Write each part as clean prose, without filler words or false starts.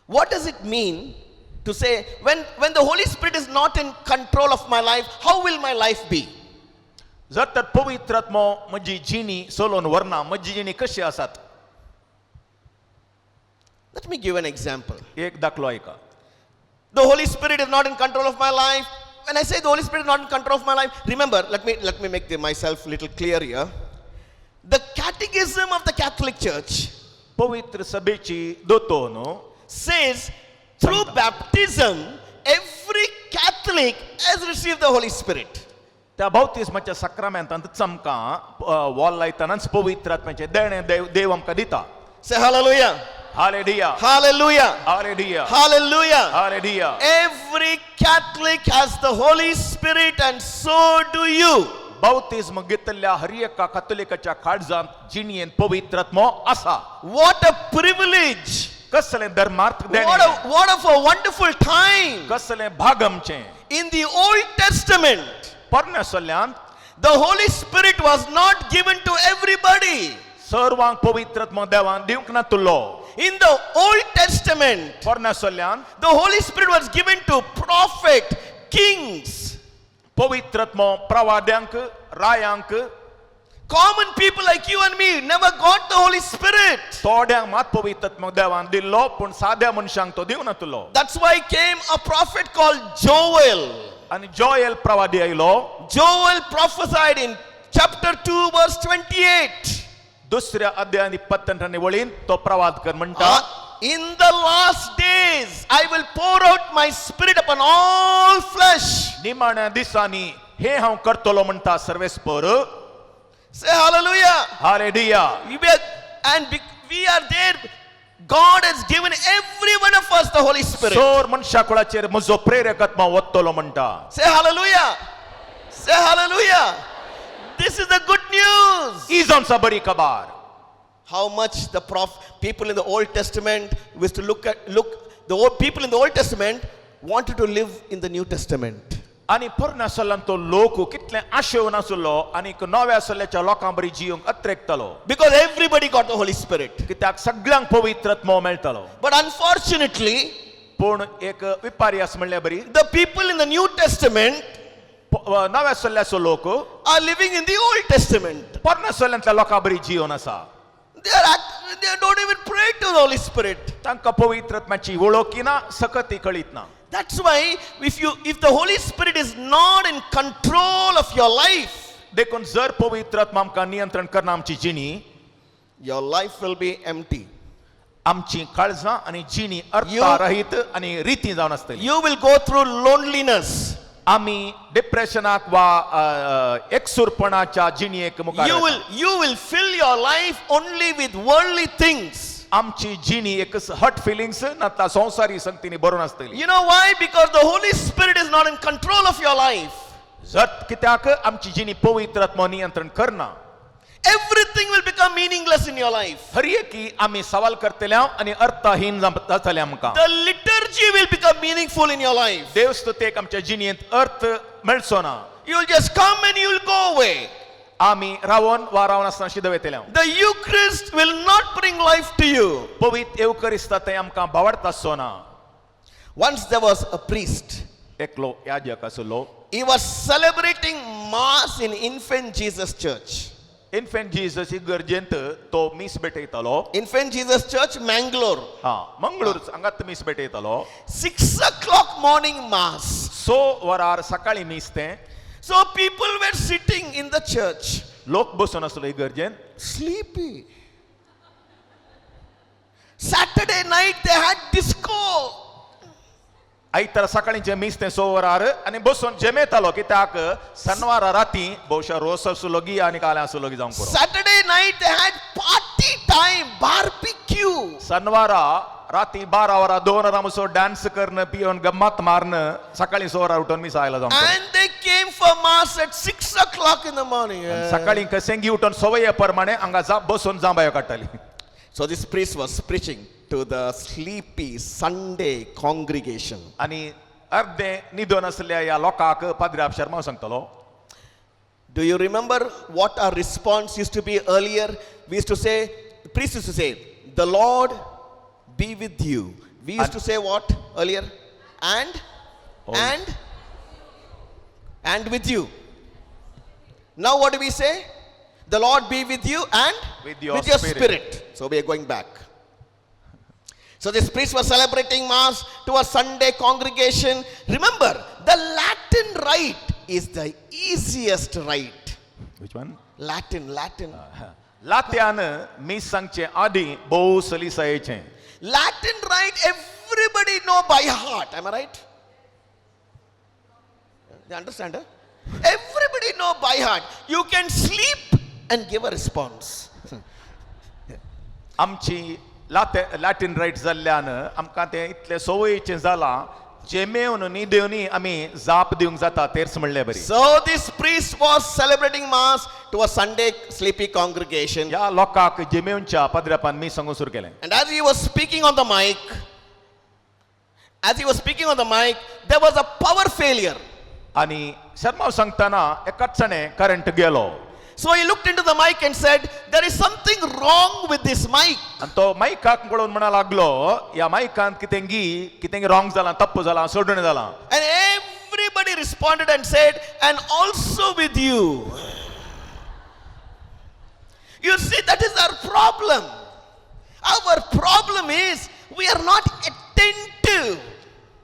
What does it mean to say, when the Holy Spirit is not in control of my life, how will my life be? जर तर पवित्र आत्मा म्हजी जिणी सोलोन व्हरना म्हजी जिणी कशी आसात? Let me give an example. एक दाखलो ऐका. The Holy Spirit is not in control of my life. When I say the Holy Spirit is not in control of my life, remember, let me make myself a little clear here. The Catechism of the Catholic Church पवित्र सभेची दोतोनो says through baptism, every Catholic has received the Holy Spirit. त्या बाप्तिस्माच्या सक्रामेंतांत चमकां wall लायतनाच पवित्र आत्म्याचे देणे देव आमकां दिता. Say hallelujah. हालेलुया. Hallelujah. हालेलुया. Hallelujah. Hallelujah. Every Catholic has the Holy Spirit, and so do you. बाप्तिस्म घेतलेल्या हर एका कॅथोलिकाच्या काळजांत जिणयेन पवित्र आत्मा आसा. What a privilege. कसलें धर्मार्थ देणे. What of a wonderful time. कसलें भाग आमचें. In the Old Testament, परमेसल्ल्यान the Holy Spirit was not given to everybody. सर्वांक पवित्र आत्मा देवान दिवंक नातलो. In the Old Testament, परमेसल्ल्यान the Holy Spirit was given to prophet, kings, पवित्र आत्मा प्रवाद्यांक, रायांक, common people like you and me never got the Holy Spirit. थोड्यांक मात पवित्र आत्मा देवान दिल्लो पूण साद्या मनशांक तो दिवं नातलो. That's why came a prophet called Joel. आनी जोएल प्रवादी आयलो. Joel prophesied in chapter 2 verse 28. दुसऱ्या अध्यायान 28 वळीन तो प्रवाद कर म्हणटा, In the last days I will pour out my spirit upon all flesh. निमाण्या दिसांनी हे हांव करतलो म्हणटा सर्वेस्पर. Say hallelujah. Hallelujah. We are there. God has given every one of us the Holy Spirit. सोर मनशा कुळाचेर म्हजो प्रेरक आत्मा वत्तलो म्हणटा. Say hallelujah. Say hallelujah. This is the good news. ही जावंसा बरी खबर. How much the people in the Old Testament was to look the old people in the Old Testament wanted to live in the New Testament. आनी परमेसल्ल्यान तो लोक कितले आशेवन आसलो आनी नव्या सल्ल्याच्या लोकां बरी जिवंक अत्रेकतलो. Because everybody got the Holy Spirit. कित्याक सगळ्यांक पवित्र आत्मा मेळटलो. But unfortunately, पूण एक विपर्यास म्हणल्या बरी, the people in the New Testament नव्या सल्ल्याचो लोक are living in the Old Testament. परमेसल्ल्यातल्या लोकां बरी जिवन आसा. They don't even pray to the Holy Spirit. तांकां पवित्र आत्म्याची वळखीना, सकती कळीत ना. That's why if the Holy Spirit is not in control of your life, देखून जर पवित्र आत्मा आमकां नियंत्रण करना आमची जिणी, your life will be empty. आमची काळजां आनी जिणी अर्थरहित आनी रिती जावन आसतली. You will go through loneliness. आमी डिप्रेशनाक वा एकसुरपणाच्या जिणयेक मुखार You will fill your life only with worldly things. आमची जिणी एक हट फिलिंग्स नातला संसारी संगतीने भरून आसतली. You know why? Because the Holy Spirit is not in control of your life. जर कित्याक आमची जिणी पवित्र आत्मा नियंत्रण करना, everything will become meaningless in your life. हर एकी आमी सवाल करतल्या आनी अर्थहीन जातले आमकां. The liturgy will become meaningful in your life. देवस्तुतेक आमच्या जिणयेंत अर्थ मेळचो ना. You will just come and you will go away. आमी रावोन वा रावन आसतना शिद वयतल्या. The Eucharist will not bring life to you. पवित्र एवकरिस्त ते आमकां भावडता सोना. Once there was a priest. एकलो याजक आसलो. He was celebrating Mass in Infant Jesus Church. Infant Jesus इगर्जेंत तो मीस भेटयतालो. Infant Jesus Church, Mangalore. Mangalore हांगात मीस भेटयतालो. 6 o'clock morning Mass. 6 वरार सकाळी मीस तें. So people were sitting in the church. लोक बसून आसलो इगर्जेंत. Sleepy. Saturday night they had disco. आयतार सकाळीचे मीस तें 6 वरार आनी बसून जेमेतालो कित्याक शनिवार राती बहुशा रोस आसलो गी आनी काले आसलो गी जावंक. Saturday night they had party time, barbecue. शनिवारा रात्री 12 वरा 2 वरा मुसो डान्स करणं पिऊन गंमत मारणं सकाळी 6 वरा उठून मी सायला जाऊन And they came for mass at 6 o'clock in the morning. सकाळी कसेंगी उठून सवय प्रमाणे अंगा जा बसून जांबायो काढली. So this priest was preaching to the sleepy Sunday congregation. आणि अर्धे निधन असलेल्या या लोकांक पाद्री शर्मा सांगतलो. Do you remember what our response used to be earlier? We used to say, the priest used to say, the Lord be with you. We used to say what earlier? And with you. Now what do we say? The Lord be with you and With your spirit. So we are going back. So this priest was celebrating mass to a Sunday congregation. Remember, the Latin rite is the easiest rite. Which one? Latin. लात्यान मी सांगचे आधी बहु सलिसायचे. Latin rite everybody know by heart. Am I right? You understand? Everybody know by heart. You can sleep and give a response. आमची Latin right जाल्ल्यान आमकां ते इतले सवयीचें जाला जेमेवन न्ही देवनी आमी जाप दिवंक जाता तेर्स म्हणलें बरी. So this priest was celebrating mass to a Sunday sleepy congregation. ह्या लोकांक जेमेवनच्या पदरापान मी सांगूंक सुरू केलें. And as he was speaking on the mic, there was a power failure. आनी शर्मा सांगतना एकचणे करंट गेलो. So he looked into the mic and said, there is something wrong with this mic. आनी तो मायकाक पळोवन म्हणा लागलो ह्या मायकांत कितेंगी रॉंग जालां तप्प जालां सोडून जालां. And everybody responded and said, and also with you. You see, that is our problem. Our problem is we are not attentive.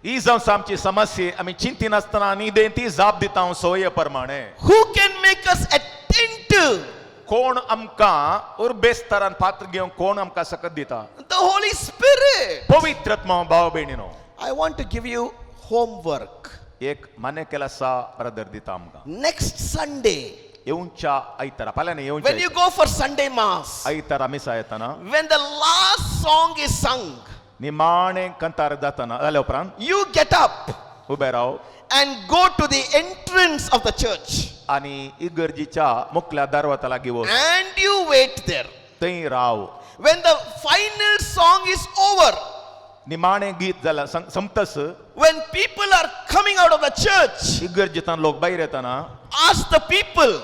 ही जावन आमची समस्या आमी चिंती नासतना न्ही देन ती जाप दिता हांव सवये प्रमाणे. Who can make us attentive? कोण आमकां उर्बेस्तारान पात्र घेवन कोण आमकां सकत दिता? The Holy Spirit. पवित्रात्मा भाव भयणीनो. I want to give you homework. एक मान्य केलासा ब्रदर दिता आमकां. Next Sunday, येवच्या आयतारा फाल्यां न्ही when you येवच्या go for Sunday Mass, आयतारा मिसा येताना when the last song is sung, निमाणें कंतार जाताना जाल्या उपरांत you get up ube Rao and go to the entrance of the church. आनी इगर्जीच्या मुखल्या दारवाता लागीं वच. And you wait there. थंय Rao. When the final song is over, निमाणें गीत जाल्यार संपतस when people are coming out of the church, इगर्जेंतल्यान लोक भायर येताना ask the people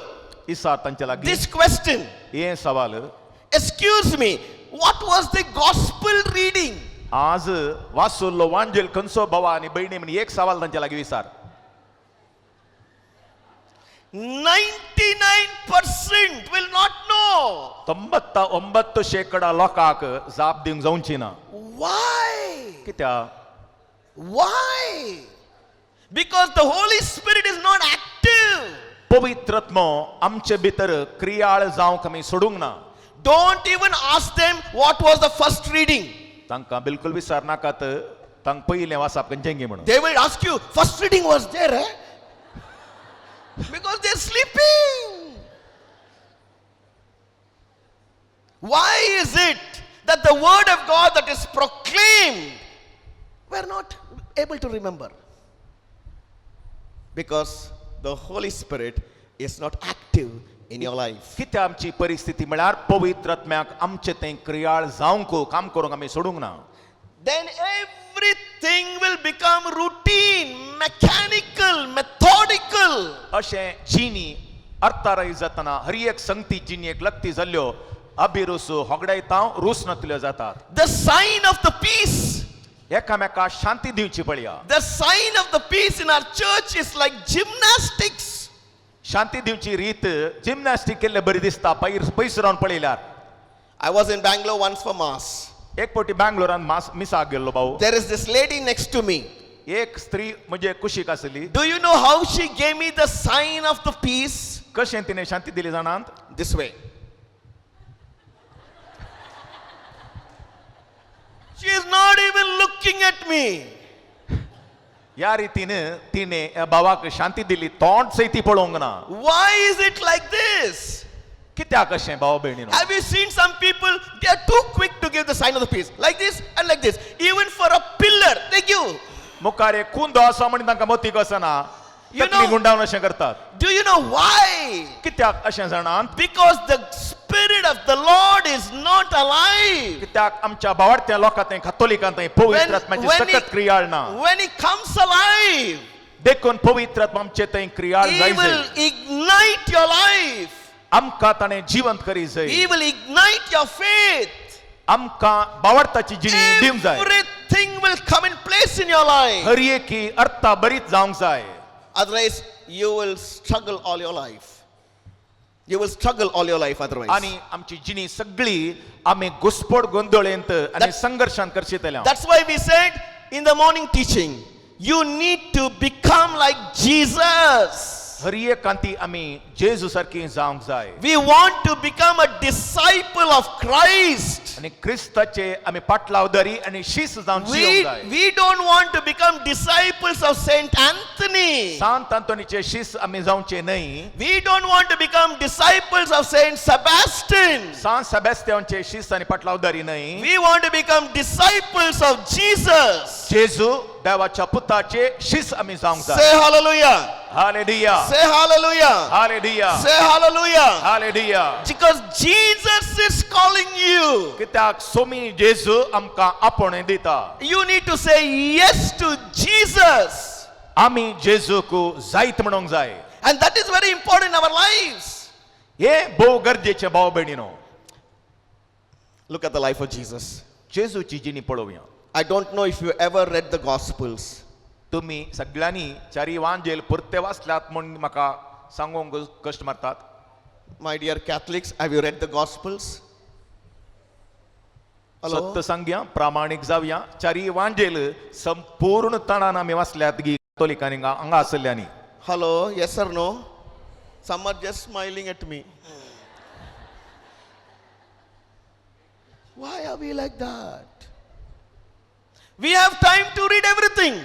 इसा तांच्या लागीं this question. हें सवाल, Excuse me, what was the gospel reading? आज वाचुल्लो वांजेल खंयचो भावा आनी भयणी म्हण एक सवाल तांच्या लागीं विचार. 99% will not know. 99% लोकांक जाप दिवंक जावची ना. Why? कित्याक? Why? Because the Holy Spirit is not active. पवित्रात्मो आमचे भितर क्रियाळ जावंक आमी सोडूंक ना. Don't even ask them what was the first reading. तांकां बिलकुल विचार नाकात तांकां पयलें वाचप खंयचें म्हणून. They will ask you, first reading was there, eh? Because they're sleeping. Why is it that the word of God that is proclaimed, we're not able to remember? Because the Holy Spirit is not active in your life. कित्याक आमची परिस्थिती म्हळ्यार पवित्र आत्म्याक आमचे तें क्रियाळ जावंक काम करूंक आमी सोडूंक ना. Then everything will become routine, mechanical, methodical. अशें जिनी अर्थारय जातना हर एक संगती जिणेक लक्ती जाल्ल्यो अभिरुस होगडायतांव रूस नातल्यो जातात. The sign of the peace. एकामेका शांती दिवची पडया. The sign of the peace in our church is like gymnastics. शांती दिवची रीत जिमनास्टिक केल्ले बरी दिसता पयस रावन पळयल्यार. I was in Bangalore once for mass. एक पोटी बँगलोरान मिसाक गेल्लो भाऊ. There is this lady next to me. एक स्त्री म्हणजे कुशीक आसली. Do you know how she gave me the sign of the peace? कशें तिने शांती दिली जाणात? This way. She is not even looking at me. या रीतीने तिने भावाक शांती दिली तोंड सैती पळोवंक ना. Why is it like this? कित्याक अशें भाव भयणीनो? Have you seen some people? They are too quick to give the sign of the piece. Like this and like this. Even for a pillar, they give. मुखार एक कुंदो आसा म्हण तांकां मोती कसना You तकली know- गुंडावन अशें करतात Do you know why? कित्याक अशें जाणात Because the Spirit of the Lord is not alive. कित्याक आमच्या भावार्थ्या लोकांत कातोलिकांत पवित्र आत्म्याची सकत क्रियाळ ना when He comes alive, देखून पवित्र आत्मा आमचे थंय क्रियाळ He जाय will ignite your life. आमकां ताणें जिवंत करी जाय He will ignite your faith. आमकां भावार्थाची जिणी दिवंक जाय Everything will come in place in your life. हर एकी अर्था बरीच जावंक जाय Otherwise, you will struggle all your life. You will struggle all your life otherwise. आणि आमची जिणी सगळी आमी घुसपड गोंधळेंत आनी That- संघर्शान करशीतल्या That's why we said in the morning teaching, you need to become like Jesus. हर एकांती आमी जेजू सारकी जावंक जाय We want to become a disciple of Christ. आणि क्रिस्ताचे आमी पाटलावदारी आणि शीस जावन जिवंक जाय We don't want to become disciples of Saint Anthony. सांत आंतोनीचे शीस आमी जावचे न्हय We don't want to become disciples of Saint Sebastian. सांत सेबॅस्टियानचे शीस आणि पाटलावदारी न्हय We want to become disciples of Jesus. जेजू देवाच्या पुताचे शीस आमी जावंक जाय Say hallelujah. Hallelujah Say hallelujah. Hallelujah Say hallelujah. Hallelujah Because Jesus is calling you. कित्याक सोमी जेजू आमकां आपण दिता You need to say yes to Jesus. आमी जेजूक जायत म्हणूंक जाय And that is very important in our lives. हे भोव गरजेचे भाव भयणीनो Look at the life of Jesus. जेजूची जिणी पळोवया I don't know if you ever read the Gospels. तुम्ही सगळ्यांनी चारी वांजेल पुरते वाचल्यात म्हणून म्हाका सांगूंक कश्ट मारतात My dear Catholics, have you read the Gospels? Hello? सत्य सांगया प्रामाणिक जावया चारी वांजेल संपूर्ण तणान आमी वाचल्यात गी कॅथोलिकांनी हांगा आसल्यांनी Hello? Yes or no? Some are just smiling at me. Why are we like that? We have time to read everything.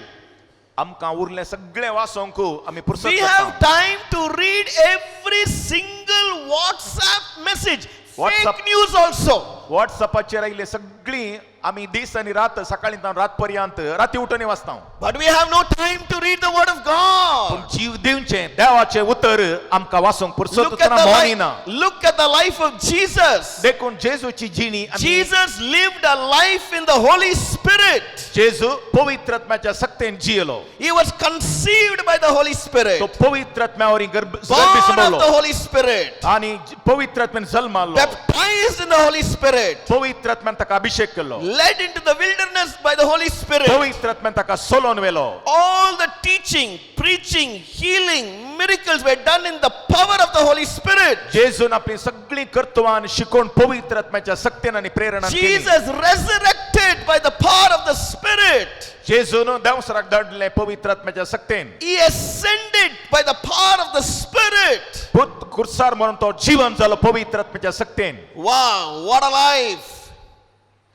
आमकां उरले सगळे वाचोंक आमी पुरसत We करता. have time to read every single WhatsApp message. WhatsApp- Fake news also. व्हॉट्सअपाचेर आयले सगळी आमी दीस आनी रात सकाळींतल्यान रात पर्यंत राती उठोनी वाचता But we have no time to read the Word of God. जीव दिवचे देवाचे उतर आमकां वाचोंक पुरसत Look at, मोनिना look at the life of Jesus. देखून जेजूची जिणी आमी Jesus lived a life in the Holy Spirit. जेजू पवित्र आत्म्याच्या सक्तेन जियलो He was conceived by the Holy Spirit. तो पवित्र आत्म्यावरी गर्भ Born of संभवलो the Holy Spirit. आणि पवित्र आत्म्यान जल्म आलो Baptized in the Holy Spirit. पवित्र आत्म्यान ताका अभिषेक केलो Led into the wilderness by the Holy Spirit. पवित्र आत्म्यान ताका सोलोन वेलो All the teaching, preaching, healing, miracles were done in the power of the Holy Spirit. जेजून आपली सगळी कर्तवान शिकोवन पवित्र आत्म्याच्या सक्तेन आणि प्रेरणान केली Jesus resurrected by the power of the Spirit. जेजून देवसराक धाडले पवित्र आत्म्याच्या सक्तेन He ascended by the power of the Spirit. भूत कुर्सार म्हणून तो जीवन जालो पवित्र आत्म्याच्या सक्तेन Wow, what a life.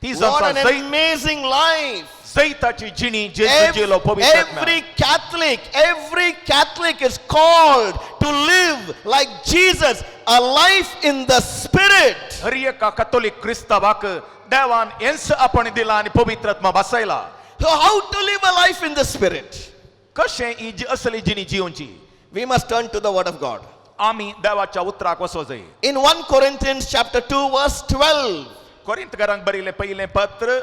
ती What an जाता amazing life. जैताची जिणी जेजू जिलो पवित्र आत्म्यान Every Catholic is called to live like Jesus, a life in the Spirit. हर एका कॅथोलिक क्रिस्तावाक देवान हेंच आपण दिला आणि पवित्र आत्मा बसयला So how to live a life in the Spirit? कशें ही असली जिणी जिवची We must turn to the Word of God. आमी देवाच्या उतराक वचो जाय In 1 Corinthians chapter 2 verse 12. कोरिंथकारांक बरयलें पयलें पत्र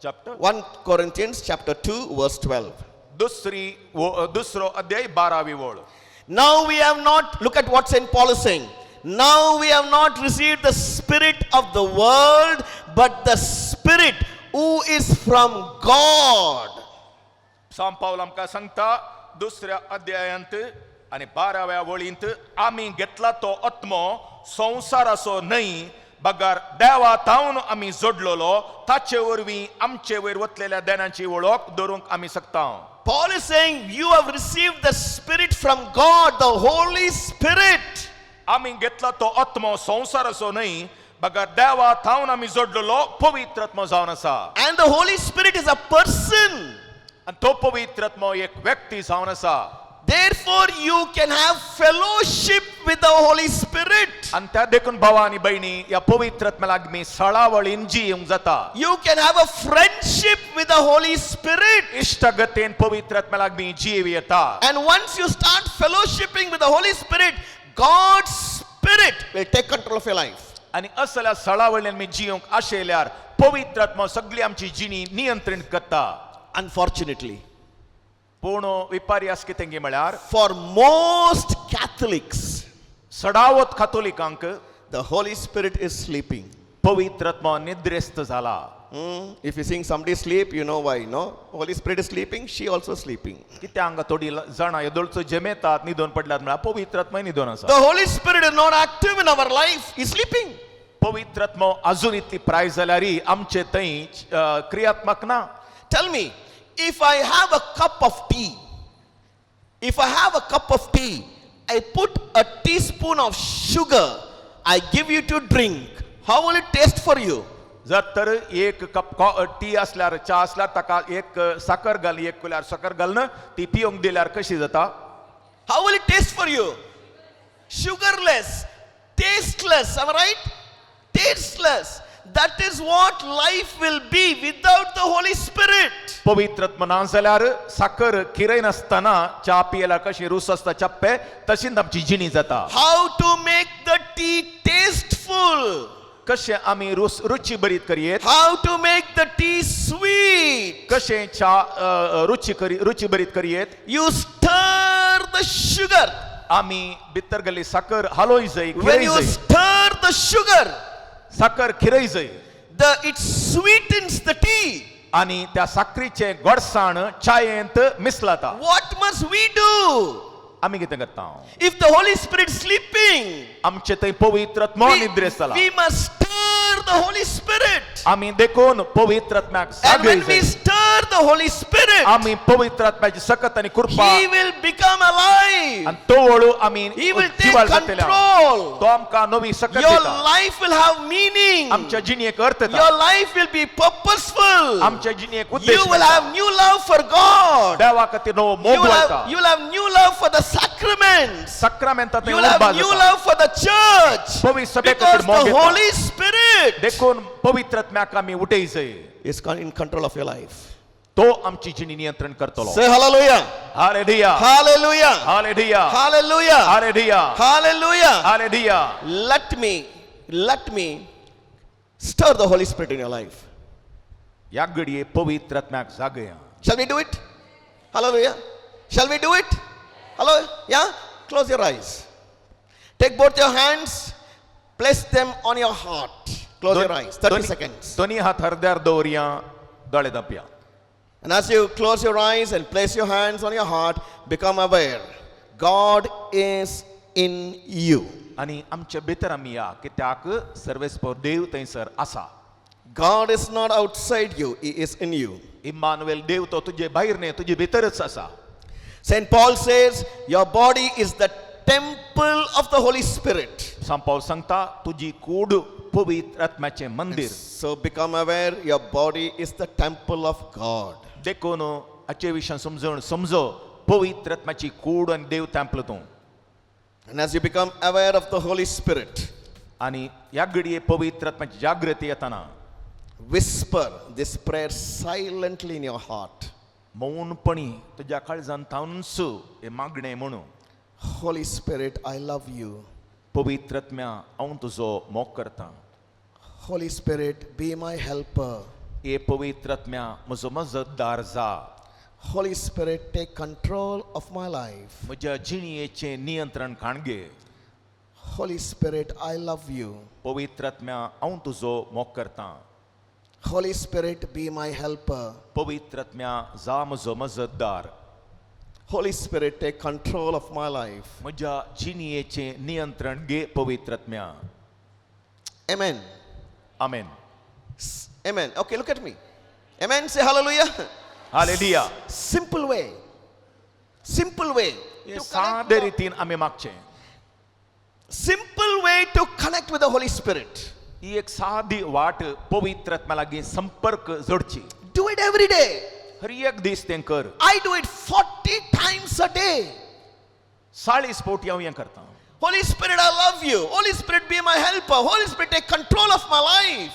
चॅप्टर 1 Corinthians chapter 2 verse 12. दुसरो अध्याय 12वी ओळ Now we have not, look at what St. Paul is saying. Now we have not received the spirit of the world, but the Spirit who is from God. सांत पाऊल आमकां सांगता दुसऱ्या अध्यायांत आणि 12व्या वळींत आमी घेतला तो आत्मो संसाराचो न्हय बगार देवा तावन आमी जोडलेलो ताचे वरवीं आमचे वयर वतलेल्या देनाची वळख दवरूंक आमी शकता Paul is saying, you have received the Spirit from God, the Holy Spirit. आमी घेतला तो आत्मो संसाराचो न्हय बगार देवा तावन आमी जोडलेलो पवित्र आत्मो जावन आसा And the Holy Spirit is a person. आणि तो पवित्र आत्मो एक व्यक्ती जावन आसा Therefore, you can have fellowship with the Holy Spirit. आणि त्या देखून भावा आणि बहिणी या पवित्र आत्म्यालाग मी सळावळीन जियूंक जाता. You can have a friendship with the Holy Spirit. इष्टगतेन पवित्र आत्म्यालाग मी जीव येता. And once you start fellowshipping with the Holy Spirit, God's Spirit will take control of your life. आणि असल्या सळावळीन मी जियूंक आशेल्यार पवित्र आत्मा सगळी आमची जिणी नियंत्रण करता. Unfortunately, पूण विपर्यास कितें म्हळ्यार for most Catholics, सडावत कातोलिकांक the Holy Spirit is sleeping. पवित्र आत्मा निद्रेस्त जाला. If you seeing somebody sleep, you know why, no? Holy Spirit is sleeping, she also sleeping. कित्याक हांगा थोडी जाणां येदोळचो जेमेतात न्हिदोन पडल्यात म्हळ्यार पवित्र आत्मा न्हिदोन आसा. The Holy Spirit is not active in our life, he's sleeping. पवित्र आत्मा अजून इतली प्राय जाल्यारय आमचे थंय क्रियात्मक ना. Tell me, if I have a cup of tea, I put a teaspoon of sugar, I give you to drink, how will it taste for you? जर तर एक कप टी असल्यार चा असल्यार ताका एक साखर घाल, एक कुल्यार साखर घालून ती पिवंक दिल्यार कशी जाता? How will it taste for you? Sugarless, tasteless, am I right? Tasteless. That is what life will be without the Holy Spirit. पवित्र आत्मा ना जाल्यार साखर खिरय नासतना चा पियल्यार कशी रूस आसता चप्पे तशीच आमची जिणी जाता. How to make the tea tasteful? कशें आमी रुची बरीत करियेत, How to make the tea sweet? कशें चा रुची बरीत करियेत. You stir the sugar. आमी भितर घाली साखर हालोय जाय, When खिरय you जाय. stir the sugar, साखर खिरय जाय it sweetens the tea. आणि त्या साखरीचे गोडसाण चायेंत मिसलाता. What must we do? आमी कितें करता? If the Holy Spirit is sleeping, आमचे थंय पवित्र आत्मा निद्रेस्त जाला. we must stir the Holy Spirit. आमी देखून पवित्र आत्म्याक And जागय when we जाय. stir the Holy Spirit, आमी पवित्र आत्म्याची सकत आणि कृपा He will become alive. आणि तो वळू आमी He will take जिवाळ जातल्या. control. तो आमकां नवी सकत Your दिता. life will have meaning. आमच्या जिणेक अर्थ येता. Your life will be purposeful. आमच्या जिणेक उद्देश You will मेळटा. have new love for God. देवा खातीर नवो मोग You will वळटा. have new love for the sacraments. सक्रामेंटांत You will have उर्बा new जाता. love for the church. पवित्र सभे Because खातीर मोग the येता. Holy Spirit देखून पवित्र आत्म्याक आमी उठय जाय. is in control of your life. तो आमची जिणी नियंत्रण करतलो. Say hallelujah. हालेलुया, Hallelujah. हालेलुया, Hallelujah. हालेलुया, Hallelujah. Hallelujah. Let me stir the Holy Spirit in your life. या घडये पवित्र आत्म्याक जागया. Shall we do it? Hallelujah. Shall we do it? Hello? Yeah? Close your eyes. Take both your hands, place them on your heart. Close your eyes. 30 seconds. दोन्ही हात हृदयार दवरया, दोळे धांपया. And as you close your eyes and place your hands on your heart, become aware God is in you. आणि आमच्या भितर आमी या कित्याक सर्वेस्पर देव थंयसर आसा. God is not outside you, He is in you. Emmanuel देव तो तुजे भायर न्ही, तुजे भितरच आसा. St. Paul says, your body is the temple of the Holy Spirit. सांत पौल सांगता तुजी कूड पवित्र आत्म्याचे मंदिर. So become aware your body is the temple of God. देखून हाचे विशय समजो पवित्र आत्म्याची कूड आनी देव तेंपल तूं. And as you become aware of the Holy Spirit, आनी ह्या घडये पवित्र आत्म्याची जागृती येताना whisper this prayer silently in your heart. मौनपणी तुज्या काळजांत थांबूनच हे मागणें म्हणू. Holy Spirit, I love you. पवित्र आत्म्या हांव तुजो मोग करतां. Holy Spirit, be my helper. हे पवित्र आत्म्या म्हजो मजतदार जा. Holy Spirit, take control of my life. म्हज्या जिणयेचें नियंत्रण काणगे. Holy Spirit, I love you. पवित्र आत्म्या हांव तुजो मोग करतां. Holy Spirit, be my helper. पवित्र आत्म्या जा म्हजो मजतदार. Holy Spirit, take control of my life. म्हज्या जिणयेचें नियंत्रण घे पवित्र आत्म्या. Amen. Amen. Amen. Okay, look at me. Amen. Say hallelujah. Hallelujah. Simple way. Simple way. Hey To सादे connect, रितीन आमी मागचें. simple way to connect with the Holy Spirit. ही एक सादी वाट पवित्र आत्म्या लागीं संपर्क जोडची. Do it every day. हर एक दीस तें कर. I do it 40 times a day. 40 पोटी हांव हें करता. Holy Spirit, I love you. Holy Spirit, be my helper. Holy Spirit, take control of my life.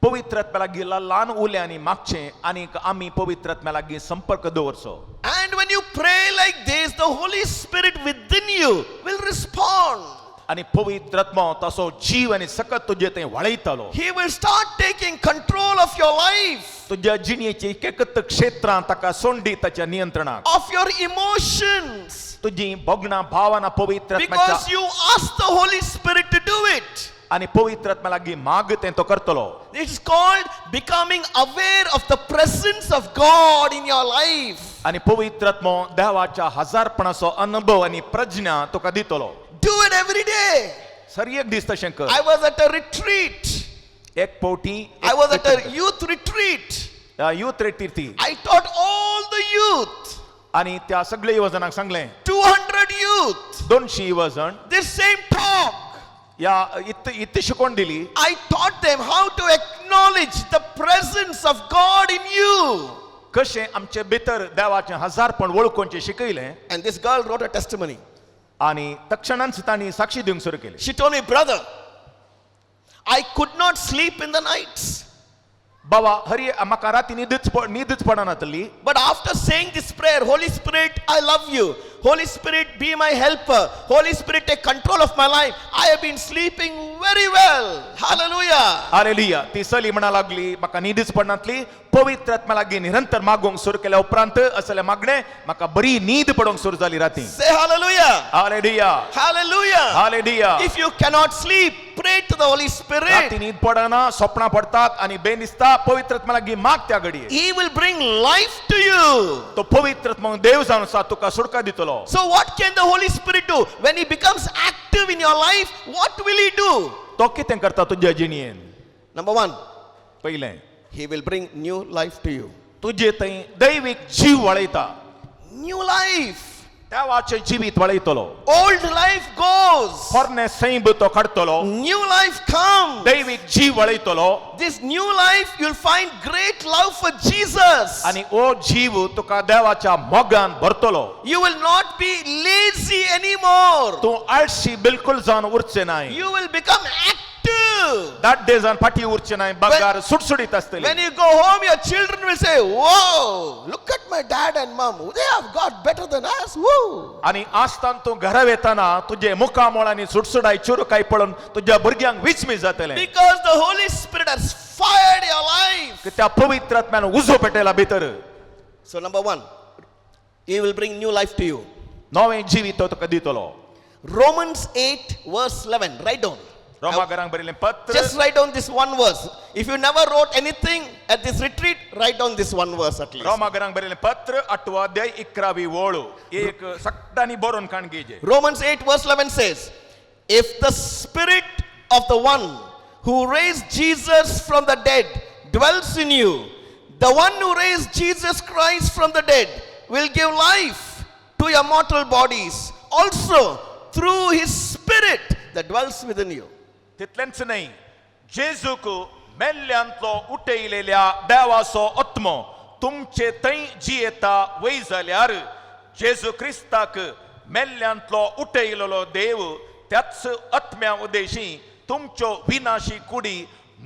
पवित्र लागीं ल्हान उल्यांनी मागचें आनीक आमी पवित्र लागीं संपर्क दवरचो. And when you pray like this, the Holy Spirit within you will respond. आनी पवित्र तसो जीव आनी सकत तुजे थंय वळयतलो. He will start taking control of your life, तुज्या जिणेची एक एक क्षेत्रां ताका सोंडी ताच्या नियंत्रणाक. of your emotions, तुजी भोगणां भावना पवित्र because you ask the Holy Spirit to do it. आनी पवित्र लागीं माग तें तो करतलो. It is called becoming aware of the presence of God in your life. आनी पवित्र देवाच्या हजारपणाचो अनुभव आनी प्रज्ञा तुका दितलो. Do it every day. Sir एक दीस तशें कर. I was at a retreat. एक पोटी I was at a youth retreat. Youth retreat I taught all the youth, आनी त्या सगळ्या युवजनांक सांगलें 200 youth, 200 युवजण this same talk. या इत्त शिकवण दिली. I taught them how to acknowledge the presence of God in you. कशें आमचे भितर देवाचें हजारपण वळखुंचें शिकयलें. And this girl wrote a testimony. आनी तक्षणांच तांणी साक्षी दिवंक सुरू केली. She told me, brother, I could not sleep in the nights. बाबा हरी म्हाका राती न्हीदच पडनातली. But after saying this prayer, Holy Spirit, I love you. Holy Spirit, be my helper. Holy Spirit, take control of my life. I have been sleeping very well. Hallelujah. Hallelujah. ती सली म्हणा लागली म्हाका न्हीदच पडनातली. पवित्र आत्म्या लागीं निरंतर मागोवंक सुरू केल्या उपरांत असले मागणे म्हाका बरी न्हीद पडोवंक सुरू जाली राती. Say hallelujah. हालेलुया. Hallelujah. Hallelujah. If you cannot sleep, pray to the Holy Spirit. राती न्हीद पडना, स्वप्नां पडतात आनी बेनिस्ता पवित्र आत्म्या लागीं माग त्या घडये. He will bring life to you. तो पवित्र आत्मा देव जावन आसा तुका सुटका दितलो. So what can the Holy Spirit do? When he becomes active in your life, what will he do? तो कितें करता तुज्या जिणेन? Number one, पयलें he will bring new life to you. तुजे थंय दैवीक जीव वळयता. New life. देवाचें जिवीत वळयतलो. Old life goes. पोरणे सैब तो काडतलो. New life comes. दैवीक जीव वळयतलो. This new life, you'll find great love for Jesus. आनी ओ जीव तुका देवाच्या मोगान भरतलो. You will not be lazy anymore. तूं आळशी बिलकुल जावन उरचें नाय. You will become active. दाड्डे जावन फाटी उरचें नाय. बगार सुटसुडीत आसतली. When you go home, your children will say, "Whoa, look at my dad and mom. They have got better than us." Woo. आनी आसतान तूं घरा वेताना तुजे मुखामोळांनी सुटसुडाय चुरकाय पळोवन तुज्या भुरग्यांक विस्मीत जातलें. Because the Holy Spirit has fired your life. त्या पवित्र आत्म्यान उजो पेटयला भितर. So number one, he will bring new life to you. नवें जिवीत तो तुका दितलो. Romans 8 verse 11. Write down. रोमागरांक बरयलें पत्र. Just write down this one verse. If you never wrote anything at this retreat, write down this one verse at least. रोमागरांक बरयलें पत्र 8वां अध्याय 11वी ओळ. एक सगळ्यांनी बरोवन काण घेजे. Romans 8 verse 11 says, if the spirit of the one who raised Jesus from the dead dwells in you, the one who raised Jesus Christ from the dead will give life to your mortal bodies also through his spirit that dwells within you. तितलेंच न्हय, जेजूक मेल्ल्यांतलो उठयलेल्या देवाचो आत्मो तुमचे थंय जियेता वय जाल्यार जेजू क्रिस्ताक मेल्ल्यांतलो उठयलेलो देव त्याच आत्म्या उदेशी तुमच्यो विनाशी कुडी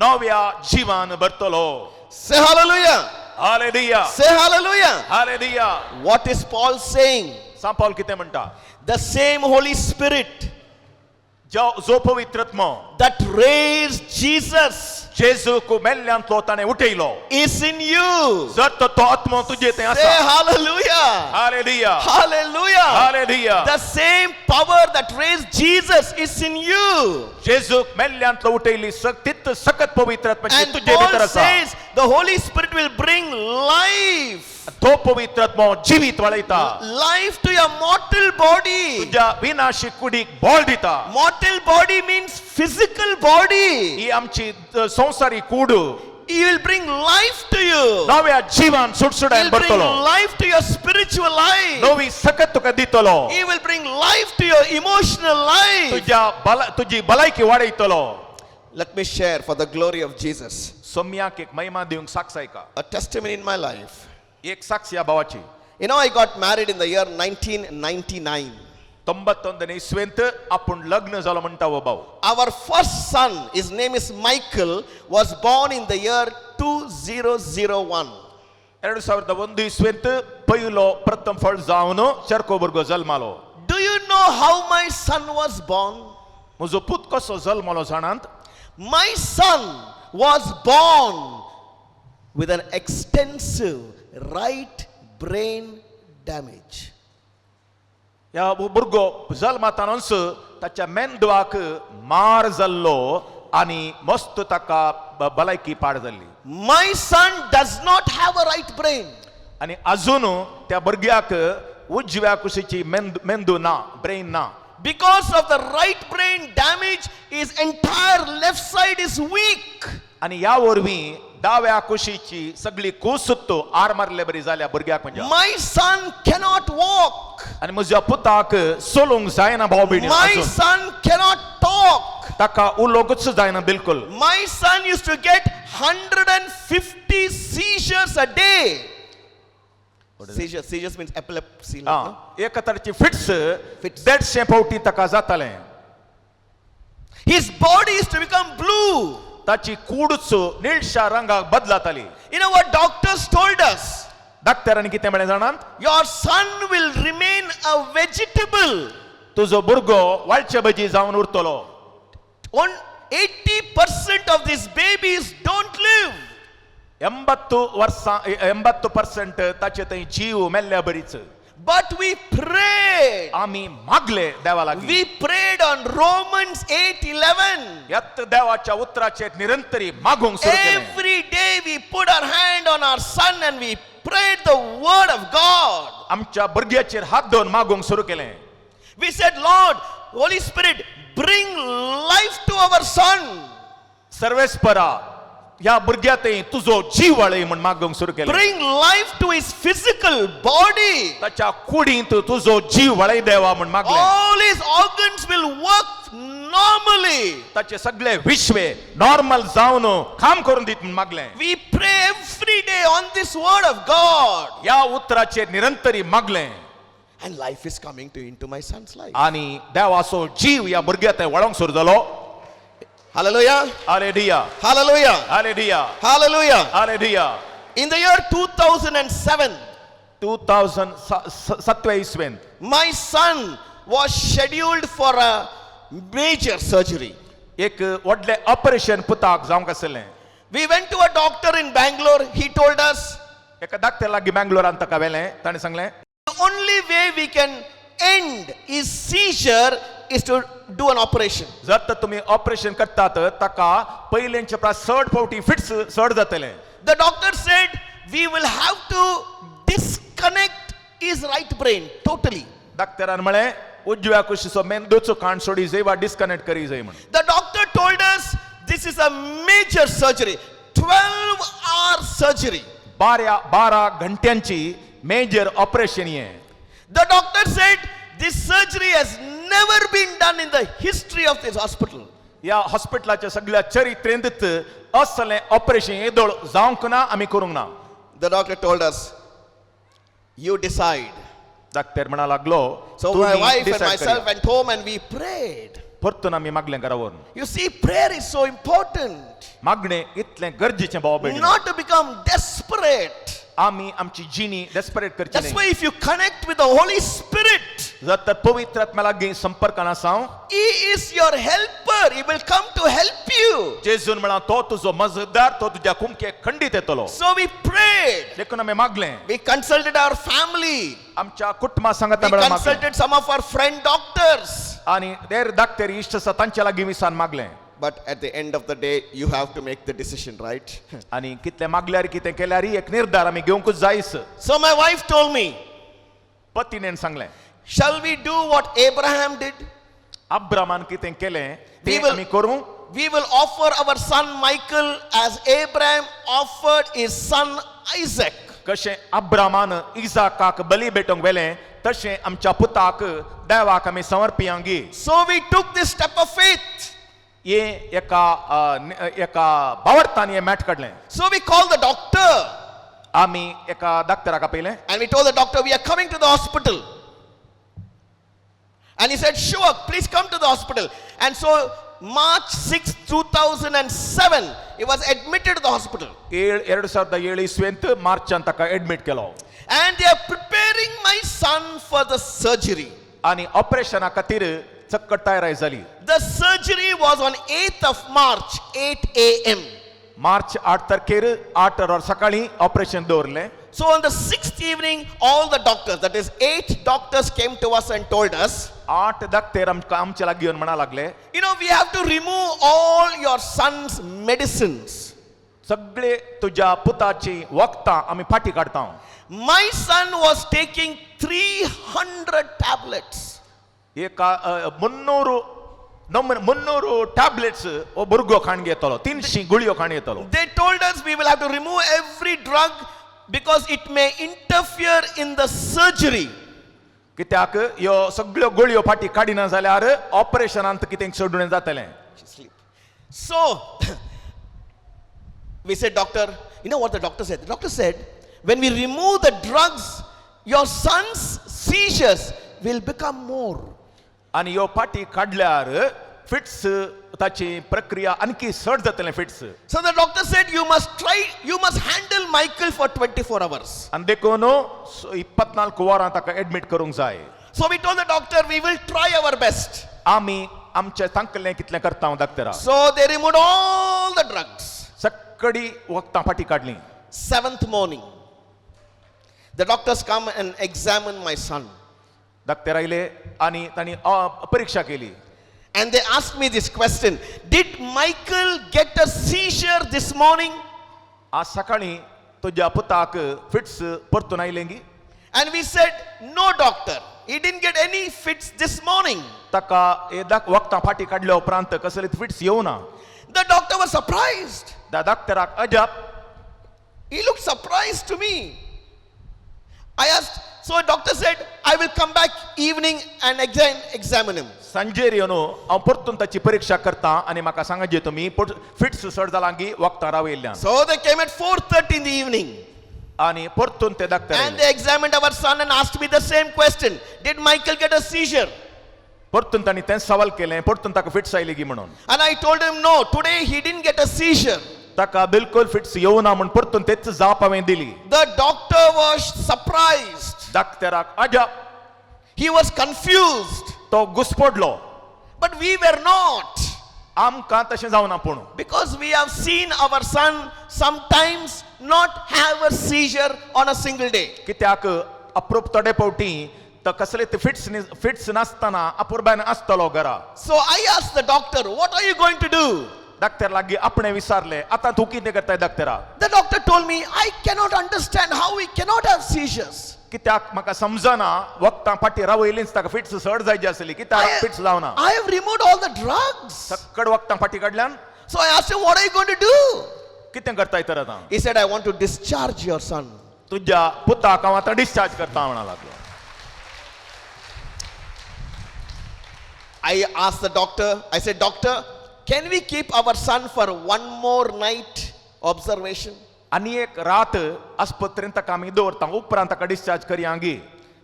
नव्या जिवान भरतलो. Say hallelujah. Hallelujah. Say hallelujah. Hallelujah. What is Paul saying? सांत पाऊल कितें म्हणटा? The same Holy Spirit जो पवित्र आत्मो that raised Jesus जेजूक मेल्ल्यांतलो ताणें उठयलो is in you. जर तो आत्मो तुजे थंय Say आसा. hallelujah. हालेलुया. Hallelujah. Hallelujah. The same power that raised Jesus is in you. जेजूक मेल्ल्यांतलो उठयली तित सकत पवित्र आत्म्याची And तुजे भितर Paul आसा. says the Holy Spirit will bring life. तो पवित्र आत्मो जिवीत वळयता. Life to your mortal body. तुज्या विनाशी कुडीक बळ दिता. Mortal body means physical body. ही आमची संसारी कूड He will bring life to you. Navya Zewan He सुटसुडायन will bring भरतलो. life to your spiritual life. नवी सकत तुका दितलो. He will bring life to your emotional life. तुजी भलायकी वाडयतलो. Let me share for the glory of Jesus सोम्याक एक महिमा दिवंक साक्षी का. a testimony in my life. एक साक्षी या भावाची. You know, I got married in the year 1999. 91 इस्वेंत आपूण लग्न जालो म्हणटा हो भाऊ. Our first son, his name is Michael, was born in the year 2001. 2001 इस्वेंत पयलो प्रथम फळ जावन चरको भुरगो जल्मालो. Do you know how my son was born? म्हजो पूत कसो जल्मालो जाणांत? My son was born with an extensive right brain damage. या भुरगो जल्मातानच ताच्या मेंदवाक मार जाल्लो आनी मस्त ताका भलायकी पाड जाल्ली. My son does not have a right brain. आनी अजून त्या भुरग्याक उजव्या कुशीची मेंदू ना, ब्रेन ना. Because of the right brain damage, his entire left side is weak. आनी या वरवीं दाव्या कुशीची सगळी कुसुत्तो आर मारले बरी जाल्या भुरग्याक म्हणजे. My son cannot walk. आनी म्हज्या पुताक सोलूंक जायना भाव भयणी. My son cannot talk. ताका उलोवंकच जायना बिलकुल. My son used to get 150 seizures a day. Seizures means epilepsy. एक तरेची फिट्स Fits. 150 फावटी ताका जाताले. His body used to become blue. ताची कूडच निळशा रंगाक बदलाताली. You know what doctors told us? डॉक्टरांनी कितें म्हळें जाणात? Your son will remain a vegetable. तुजो भुरगो वाळचे भजी जावन उरतलो. 80% of these babies don't live. 80% ताचे थंय जीव मेल्ल्या बरीच. But we prayed. आमी मागले देवा लागीं. We prayed on Romans 8:11. यात देवाच्या उतराचेर निरंतरी मागूंक सुरू केलें. Every day we put our hand on our son and we prayed the word of God. आमच्या भुरग्याचेर हात धरून मागूंक सुरू केलें. We said, Lord, Holy Spirit, bring life to our son. सर्वेस्परा या भुरग्यातय तुजो जीव वाळय म्हण मागूंक सुरू केलें. Bring life to his physical body. ताच्या कुडींत तुजो जीव वाळय देवा म्हण मागलें. All his organs will work normally. ताचे सगळे विश्वे नॉर्मल जावन काम करून दित म्हण मागलें. We pray every day on this word of God. या उतराचेर निरंतरी मागलें. And life is coming into my son's life. आनी देवाचो जीव या भुरग्यात वळोंक सुरू जालो. Hallelujah. हालेलुया, Hallelujah. हालेलुया, Hallelujah. Hallelujah. In the year 2007, 2007 इस्वेंत my son was scheduled for a major surgery. एक व्हडलें ऑपरेशन पुताक जावंक आसलें. We went to a doctor in Bangalore. He told us एका धाकट्या लागीं बँगलोरांत ताका व्हेलें. ताणें सांगलें the only way we can end his seizure is to do an operation. जर तर तुमी ऑपरेशन करतात ताका पयलेंचे प्राय 60 फावटी फिट्स चड जातले. The doctor said we will have to disconnect his right brain totally. डॉक्टरान म्हळें उजव्या कुशीचो मेंदूचो काण सोडी जाय वा डिस्कनेक्ट करी जाय म्हण. The doctor told us this is a major surgery, 12-hour surgery. 12 घंट्यांची मेजर ऑपरेशन हे. The doctor said this surgery has never been done in the history of this hospital. या हॉस्पिटलाच्या सगळ्या चरित्रेंत असलें ऑपरेशन येदोळ जावंक ना, आमी करूंक ना. The doctor told us, you decide. Doctor म्हणा लागलो So my wife and myself went home and we prayed. परतून आमी मागलें घरा व्हरून. You see, prayer is so important. मागणें इतलें गरजेचें भाव भयणी. Not to become desperate. आमी आमची जिणी डेस्परेट करची That's न्ही. why if you connect with the Holy Spirit, जर तर पवित्र आत्म्या लागीं संपर्कान आसां, He is your helper. He will come to help you. जेजून म्हणा तो तुजो मजतदार, तो तुज्या कुमकेक खंडीत येतलो. So we prayed. देखून आमी मागलें. We consulted our family. आमच्या कुटुंबा सांगता We मेळून मागलें. consulted some of our friend doctors. आनी देर धाकटेर इश्ट आसा तांच्या लागीं विसान मागलें. But at the end of the day, you have to make the decision, right? आनी कितलें मागल्यार कितें केल्यार एक निर्धार आमी घेवंकूच जायच. So my wife told me, पत्नीन सांगलें shall we do what Abraham did? अब्रामान कितें केलें We तें will- आमी करूं. We will offer our son Michael as Abraham offered his son Isaac. कशें अब्रामान इजाकाक बली भेटोवंक वेलें तशें आमच्या पुताक देवाक आमी समर्पियांगी. So we took this step of faith. ये एका भावार्थान हे मॅट काडलें. So we called the doctor आमी एका डॉक्टराक आपयलें and we told the doctor we are coming to the hospital. And he said, sure, please come to the hospital. And so March 6, 2007, he was admitted to the hospital. 2007 ಇಸ್ವಿಯಂತ March ಅಂತಕ admit ಕೆಲವು And they are preparing my son for the surgery. आणि operation खातीर चक्कट तयारी जाली. The surgery was on 8th of March, 8 a.m. मार्च 8 तारखेर 8 वर सकाळी operation दवरले. So on the 6th evening, all the doctors, that is 8 doctors came to us and told us, 8 दाक्तेर आमच्या लागीं येवन म्हणा लागले, you know, we have to remove all your son's medicines. सगळे तुझ्या पुताची वखदां आमी फाटी काडता. My son was taking 300 tablets. एका 300 टॅब्लेट्स ओ भुरगो खाण घेतलो. 300 गुळयो खाण घेतलो. They told us we will have to remove every drug because it may interfere in the surgery. कित्याक ह्यो सगळ्यो गुळयो फाटी काडिना जाल्यार ऑपरेशनांत कितें सोडून जातलें. So we said, doctor, you know what the doctor said? The doctor said, when we remove the drugs, your son's seizures will become more. आणि ह्यो फाटी काडल्यार फिट्स ताची प्रक्रिया आणखी सड जातलें fits. So the doctor said, you must handle Michael for 24 hours. आनी देखून 24 वरां ताका एडमिट करूंक जाय. So we told the doctor, we will try our best. आमी आमचें सांगलें कितलें करता दाक्तरा. So they removed all the drugs. सगळी वखदां फाटी काडलीं. 7th morning, the doctors come and examine my son. दाक्तर आयले आनी तांणी परीक्षा केली. And they asked me this question, did Michael get a seizure this morning? आज सकाळी तुज्या पुताक फिट्स परतून आयलेंगी. And we said, no doctor, he didn't get any fits this morning. ताका वखदां फाटी काडल्या उपरांत कसले फिट्स येवना. The doctor was surprised. दाक्तराक अजाप. He looked surprised to me. I asked, so doctor said, I will come back evening and again examine him. संजेर येवन हांव परतून ताची परीक्षा करता आनी म्हाका सांगाजे तुमी फिट्स सड जालांगी वखदां रावयल्ल्यान. So they came at 4:30 in the evening. आनी परतून ते दाक्तर And they examined our son and asked me the same question. Did Michael get a seizure? परतून तांणी तें सवाल केलें परतून ताका फिट्स आयली गी म्हणून. And I told him, no, today he didn't get a seizure. ताका बिलकुल फिट्स येवना म्हूण परतून तेच जाप हांवें दिली. The doctor was surprised. दाक्तराक अजाप. He was confused. तो घुस्पडलो. But we were not. आमकां तशें जावना पूण. Because we have seen our son sometimes not have a seizure on a single day. कित्याक अप्रूप थोडे फावटी तो कसले फिट्स नासतना अपुरब्यान आसतलो घरा. So I asked the doctor, what are you going to do? दाक्तर लागीं आपणे विचारले, आतां तूं कितें करताय दाक्तरा. The doctor told me, I cannot understand how we cannot have seizures. कित्याक म्हाका समजना वखदां फाटी रावयलींच ताका फिट्स सड जायची आसली कित्याक फिट्स जावना. I have removed all the drugs. सक्कड वखदां फाटी काडल्यान. So I asked him, what are you going to do? कितें करताय तर आतां. He said, I want to discharge your son. तुज्या पुताक हांव आतां डिस्चार्ज करता म्हणा लागलो. I asked the doctor, I said, doctor, can we keep our son for one more night observation? आनी एक रात आस्पत्रेंत ताका आमी दवरता उपरांत ताका discharge करयांगी.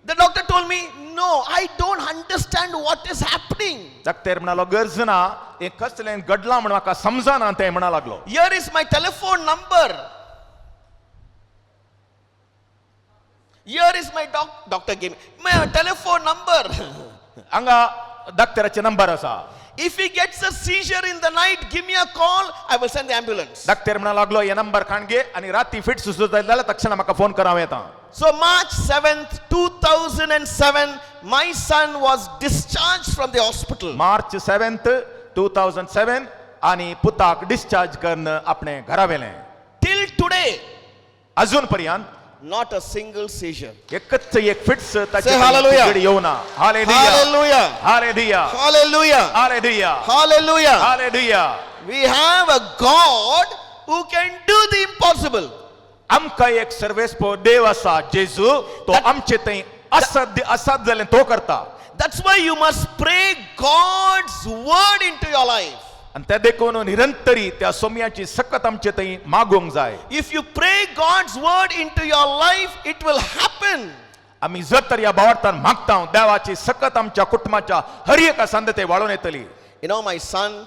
The doctor told me, no, I don't understand what is happening. दाक्तर म्हणालो गरज ना हें कसलें घडलां म्हण म्हाका समजना तें म्हणा लागलो. Here is my telephone number. Here is my doctor gave me my telephone number. हांगा दाक्तराचे नंबर आसा. If he gets a seizure in the night, give me a call, I will send the ambulance. दाक्तर म्हणा लागलो हे number काण घे आनी राती fits सुद्दां जाल्यार तक्षण म्हाका फोन कराव येता. So March 7th, 2007, my son was discharged from the hospital. March 7th 2007 आनी पुताक डिस्चार्ज करून आपणे घरा व्हेलें. Till today, अजून पर्यंत not a single seizure. एकच एक फिट्स ताची Say hallelujah. येवना. Hallelujah Hallelujah. हालेलुया Hallelujah. हालेलुया Hallelujah. Hallelujah. We have a God who can do the impossible. आमकां एक सर्वेस्पो देव आसा जेजू तो आमचे थंय असाध्य जालें तो करता. That's why you must pray God's word into your life. आनी ते देखून निरंतरी त्या सोम्याची सकत आमचे थंय मागोवंक जाय. If you pray God's word into your life, it will happen. आम्ही जर तर या भावार्थान मागता देवाची सकत आमच्या कुटुंबाच्या हर एका संतते वाळून येतली. You know, my son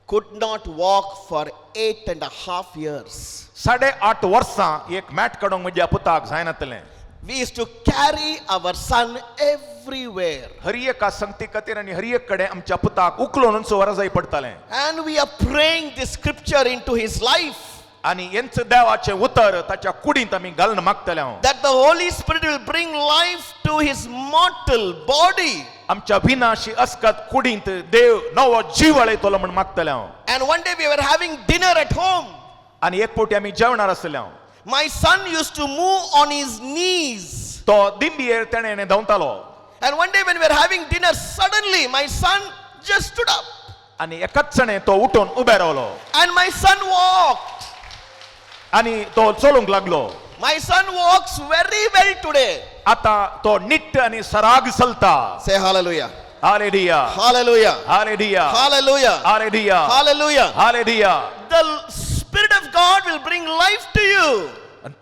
could not walk for 8.5 years. 8.5 वर्सां एक मॅट काडूंक म्हज्या पुताक जायनातलें. We used to carry our son everywhere. हर एका संगती खातीर आनी हर एक कडेन आमच्या पुताक उखलून व्हरा जाय पडटालें. And we are praying this scripture into his life. आनी हेंच देवाचें उतर ताच्या कुडींत आमी घालून मागतले हांव. That the Holy Spirit will bring life to his mortal body. आमच्या विनाशी अस्कत कुडींत देव नवो जीव आळयतलो म्हूण मागतले हांव. And one day we were having dinner at home. आनी एक फावटी आमी जेवणार आसले हांव. My son used to move on his knees. तो दिंडयेर तेणें धांवतालो. And one day when we were having dinner, suddenly my son just stood up. आनी एकाच क्षणे तो उठून उबे रावलो. And my son walked. आनी तो चलूंक लागलो. My son walks very well today. आतां तो निट्ट आनी सराग चलता. Say hallelujah. हालेलुया. Hallelujah. हालेलुया. Hallelujah. हालेलुया. Hallelujah. Hallelujah. The Spirit of God will bring life to you.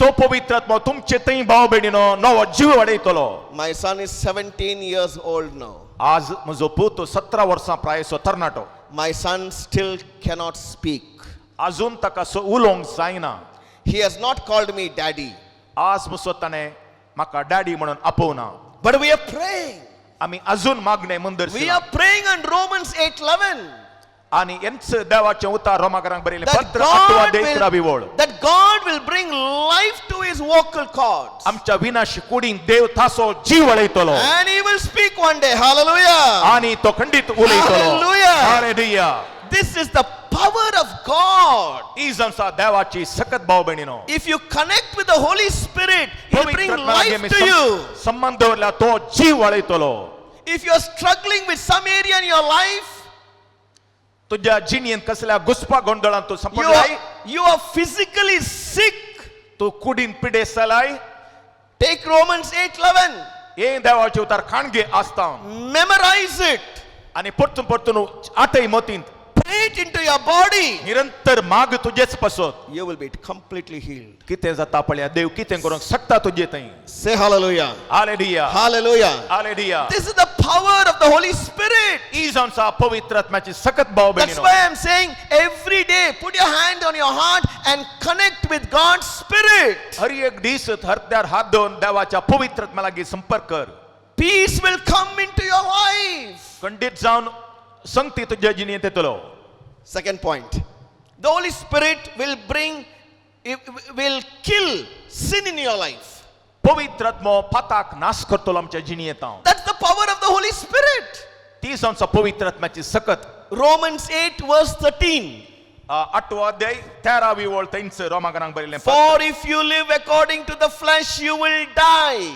तो पवित्र आत्मा तुमचे थंय भाव भयणीनो नवो जीव वाडयतलो. My son is 17 years old now. आज म्हजो पूत 17 वर्सां प्रायसो तरणाटो. My son still cannot speak. अजून ताका उलोवंक जायना. He has not called me daddy. आज म्हजो ताणें म्हाका डॅडी म्हणून आपोवना. But we are praying. आमी अजून मागणे मंदर We are praying on Romans 8:11. आनी हेंच देवाचें उतार रोमाकारांक बरयलें That पत्र 8 God, अध्याय 11 will, that God will bring life to his vocal cords. आमच्या विनाशी कुडींत देव तासो जीव आळयतलो. And he will speak one day. Hallelujah. आनी तो खंडीत उलयतलो. Hallelujah. Hallelujah. This is the power of God. ही आमचा देवाची सकत भाव भयणीनो. If you connect with the Holy Spirit, he will bring पवित्र life आत्म्यागे to you. संबंध दवरला तो जीव आळयतलो. If you are struggling with some area in your life, तुझ्या जिणेंत कसल्या घुसपा गोंधळांत तू संपलाय. you are physically sick. तू कुडींत पिडेसलाय. Take Romans 8:11. हे देवाचे उतार खाणगे आसता. Memorize it. आनी परतून परतून आठय मतींत Pray it into your body. निरंतर माग तुझेच पासत. You will be completely healed. कितें जाता पळया देव कितें करूंक शकता तुजे थंय. Say hallelujah. हालेलुया. Hallelujah. Hallelujah. This is the power of the Holy Spirit. ही आमचा पवित्र आत्म्याची सकत भाव That's भयणीनो. why I'm saying every day put your hand on your heart and connect with God's Spirit. हर एक दीस हरत्यार हात धरून देवाच्या पवित्र आत्म्या लागीं संपर्क कर. Peace will come into your life. खंडीत जावन संगती तुझ्या जिणेंत येतलो. Second point. The Holy Spirit will will kill sin in your life. पवित्र आत्मो पाताक नाश करतलो आमच्या जिणेंत. That's the power of the Holy Spirit. तीच आमचा पवित्र आत्म्याची सकत. Romans 8:13. 8 अध्याय 13वी ओळ थंयच रोमाकारांक बरयलें. For if you live according to the flesh, you will die.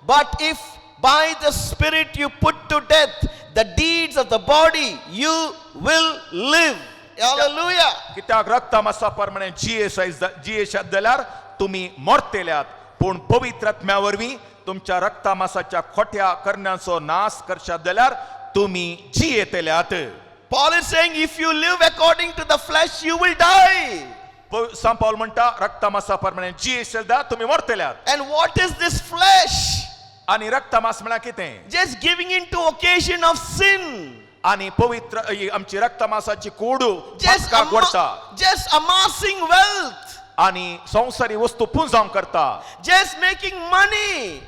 But if by the Spirit you put to death the deeds of the body, you will live. Hallelujah. कित्याक रक्त मासा प्रमाणे जियेशात जाल्यार तुम्ही मरतेल्यात. पूण पवित्र आत्म्या वरवीं तुमच्या रक्त मासाच्या खोट्या करण्याचो नाश करशात जाल्यार तुम्ही जियेतल्यात. Paul is saying if you live according to the flesh, you will die. सांत पाऊल म्हणटा रक्त मासा प्रमाणे जियेशात जाल्यार तुम्ही मरतेल्यात. And what is this flesh? आणि रक्त मास म्हणल्यार कितें? Just giving into occasion of sin. आणि पवित्र आमची रक्त मासाची कोडू Just amassing wealth. आणि संसारी वस्तू पुंजावंक करता. Just making money.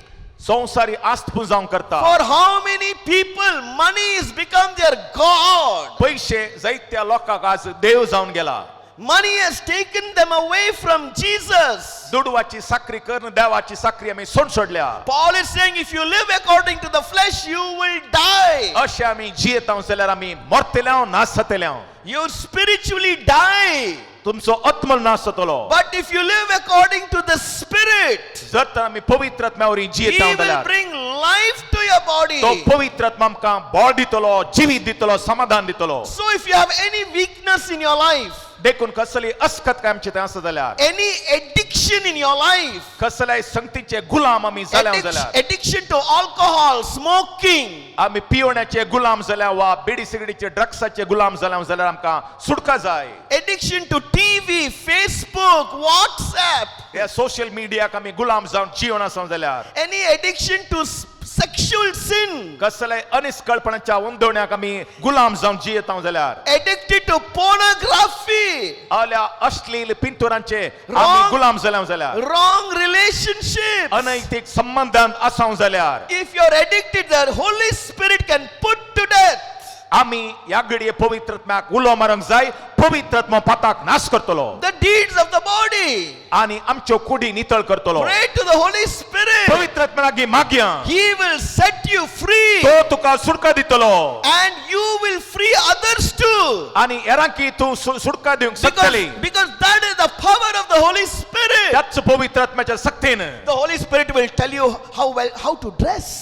संसारी आस्त पुंजावंक करता. For how many people money has become their God? पैसे जायत्या लोकांक आज देव जावन गेला. Money has taken them away from Jesus. दुडवाची साखरी करून देवाची साखरी आम्ही सोडल्या. Paul is saying if you live according to the flesh, you will die. अशें आमी जियेता जाल्यार आमी मरतल्या नाश जातल्या. You spiritually die. तुमचो आत्मल नाश जातलो. But if you live according to the Spirit, जर तर आमी पवित्र आत्म्या वरवीं He जियेता will जाल्यार bring life to your body. तो पवित्र आत्मा आमकां बळ दितलो, जिवीत दितलो, समाधान दितलो. So if you have any weakness in your life, देखून कसली अस्खत काय आमचे थंय आसा जाल्यार, any addiction in your life, कसल्याय संगतीचे गुलाम आमी जाल्यार जाल्यार, addiction to alcohol, smoking, आमी पिवण्याचे गुलाम जाल्यार वा बिडी सिगरेटीचे ड्रग्साचे गुलाम जाल्यार आमकां सुटका जाय. addiction to TV, Facebook, WhatsApp, या सोशल मीडियाक आमी गुलाम जावन जिवन आसा जाल्यार any addiction to sexual sin, कसले अनिष्कळपणाच्या उंदवण्याक आमी गुलाम जावन जियेता जाल्यार addicted to pornography, आल्या अश्लील पिंतुरांचे आमी Wrong. गुलाम जाल्या जाल्यार wrong relationships. अनैतिक संबंधांत आसा जाल्यार If you're addicted, the Holy Spirit can put to death. आमी ह्या घडये पवित्र आत्म्याक उलो मारूंक जाय पवित्र आत्मा पाताक नाश करतलो The deeds of the body. आणि आमच्यो कुडी नितळ करतलो Pray to the Holy Spirit. पवित्र आत्म्या लागीं मागया He will set you free. तो तुका सुटका दितलो And you will free others too. आणि हेरांकी तू सुटका दिवंक शकतली Because that is the power of the Holy Spirit. त्याच पवित्र आत्म्याच्या शक्तीन The Holy Spirit will tell you how to dress.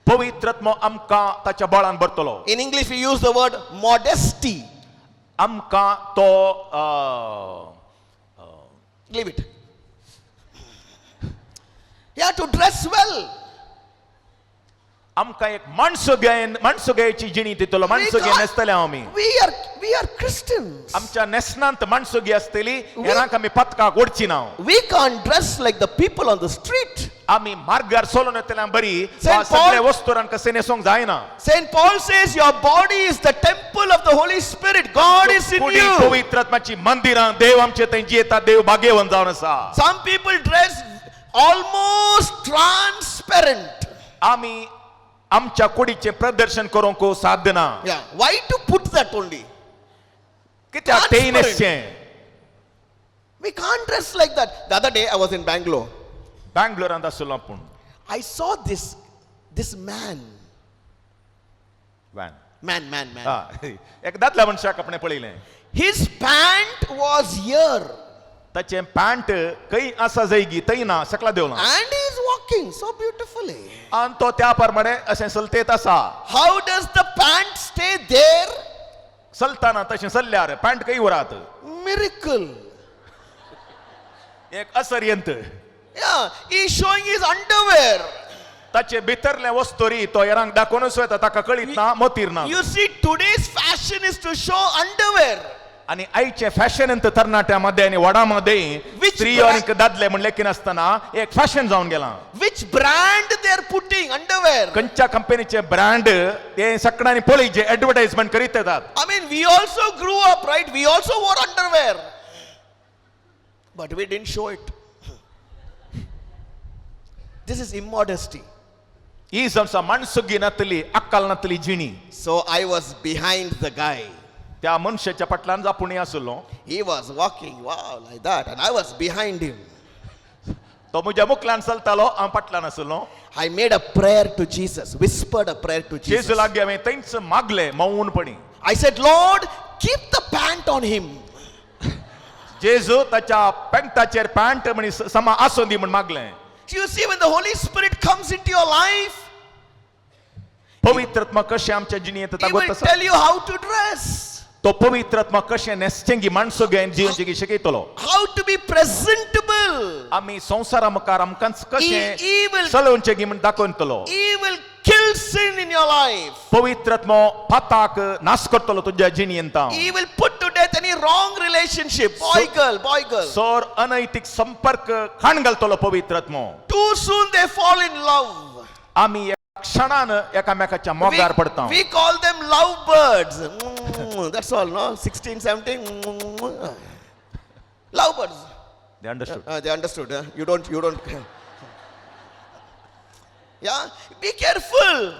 पवित्र आत्मा आमकां ताच्या बळान भरतलो In English, we use the word modesty. आमकां तो Leave it. You have to dress well. आमकां एक माणसुगेची जिणी दितलो माणसुगे नेसतले आमी We are Christians. आमच्या नेसनांत माणसुगी आसतली हेरांक आमी पथकाक ओडची ना We can't dress like the people on the street. आमी मार्गार सोलून येतल्या बरी Saint सगळे Paul- वस्तुरांक कसे नेसूंक जायना Saint Paul says your body is the temple of the Holy Spirit. God is in कुडी you. पवित्र आत्म्याची मंदिरां देव आमचे थंय जियेता देव भाग्यवन जावन आसा Some people dress almost transparent. आमी आमच्या कुडीचे प्रदर्शन करूंक साध्य ना Yeah. Why to put that only? कित्याक तेय Transparent. नेसचें We can't dress like that. The other day I was in Bangalore. बँगलोरांत आसलो पूण I saw this man. Man. एक दादल्या मनशाक आपणे पळयलें His pant was here. ताचें पॅन्ट खंय आसा जैगी थंय ना सकला देवला And he is walking so beautifully. आनी तो त्या प्रमाणे अशें चलतेत आसा How does the pant stay there? चलताना तशें चल्ल्यार पॅन्ट खंय उरात Miracle. एक असर्यंत Yeah, he's showing his underwear. ताचे भितरले वस्तुरी तो हेरांक दाखोवनूच वता ताका कळीत ना मोतीर ना You see, today's fashion is to show underwear. आणि आईचे फॅशनंत तरणाट्यामध्ये आणि वडामध्ये Which स्त्रियो brand- आणि दादले म्हणले की नासतना एक फॅशन जावन गेला Which brand they are putting underwear? खंयच्या कंपनीचे ब्रँड ते सकाळी पळय ऍडव्हर्टाइजमेंट करीत येतात I mean, we also grew up, right? We also wore underwear. But we didn't show it. This is immodesty. ಈ ಸಂಸ ಮನ್ಸುಗಿನತಲಿ ಅಕ್ಕಲ್ನತಲಿ जिणी So I was behind the guy. त्या मनुष्याच्या पटलान जापुणी आसलो He was walking, wow, like that. And I was behind him. तो म्हज्या मुखल्यान चलतालो हांव पटलान आसलो I made a prayer to Jesus, whispered a prayer to Jesus. जेजू लागीं हांवें थंयच मागले मौनपणी I said, Lord, keep the pant on him. जेजू ताच्या पॅन्टाचेर पॅन्ट म्हणी समा आसूं दी म्हण मागलें So you see, when the Holy Spirit comes into your life, पवित्र आत्मा कशें आमच्या जिणेंत He तागत will आसा tell you how to dress, तो पवित्र आत्मा कशें नेसचेंगी माणसोगे जिवनचेगी शिकयतलो how to be presentable. आमी संवसारा मुखार आमकांच कशें He will- चलोवचेगी म्हण दाखोवतलो He will kill sin in your life. पवित्र आत्मा पाताक नाश करतलो तुज्या जिणेंत He will put to death any wrong relationship. Boy, girl. सोर अनैतिक संपर्क खाण घालतलो पवित्र आत्मा Too soon they fall in love. आमी एका क्षणान एकामेकाच्या मोगार पडता We call them lovebirds. That's all, no? 16, 17. Lovebirds. They understood. They understood. Huh? You don't. Yeah, be careful.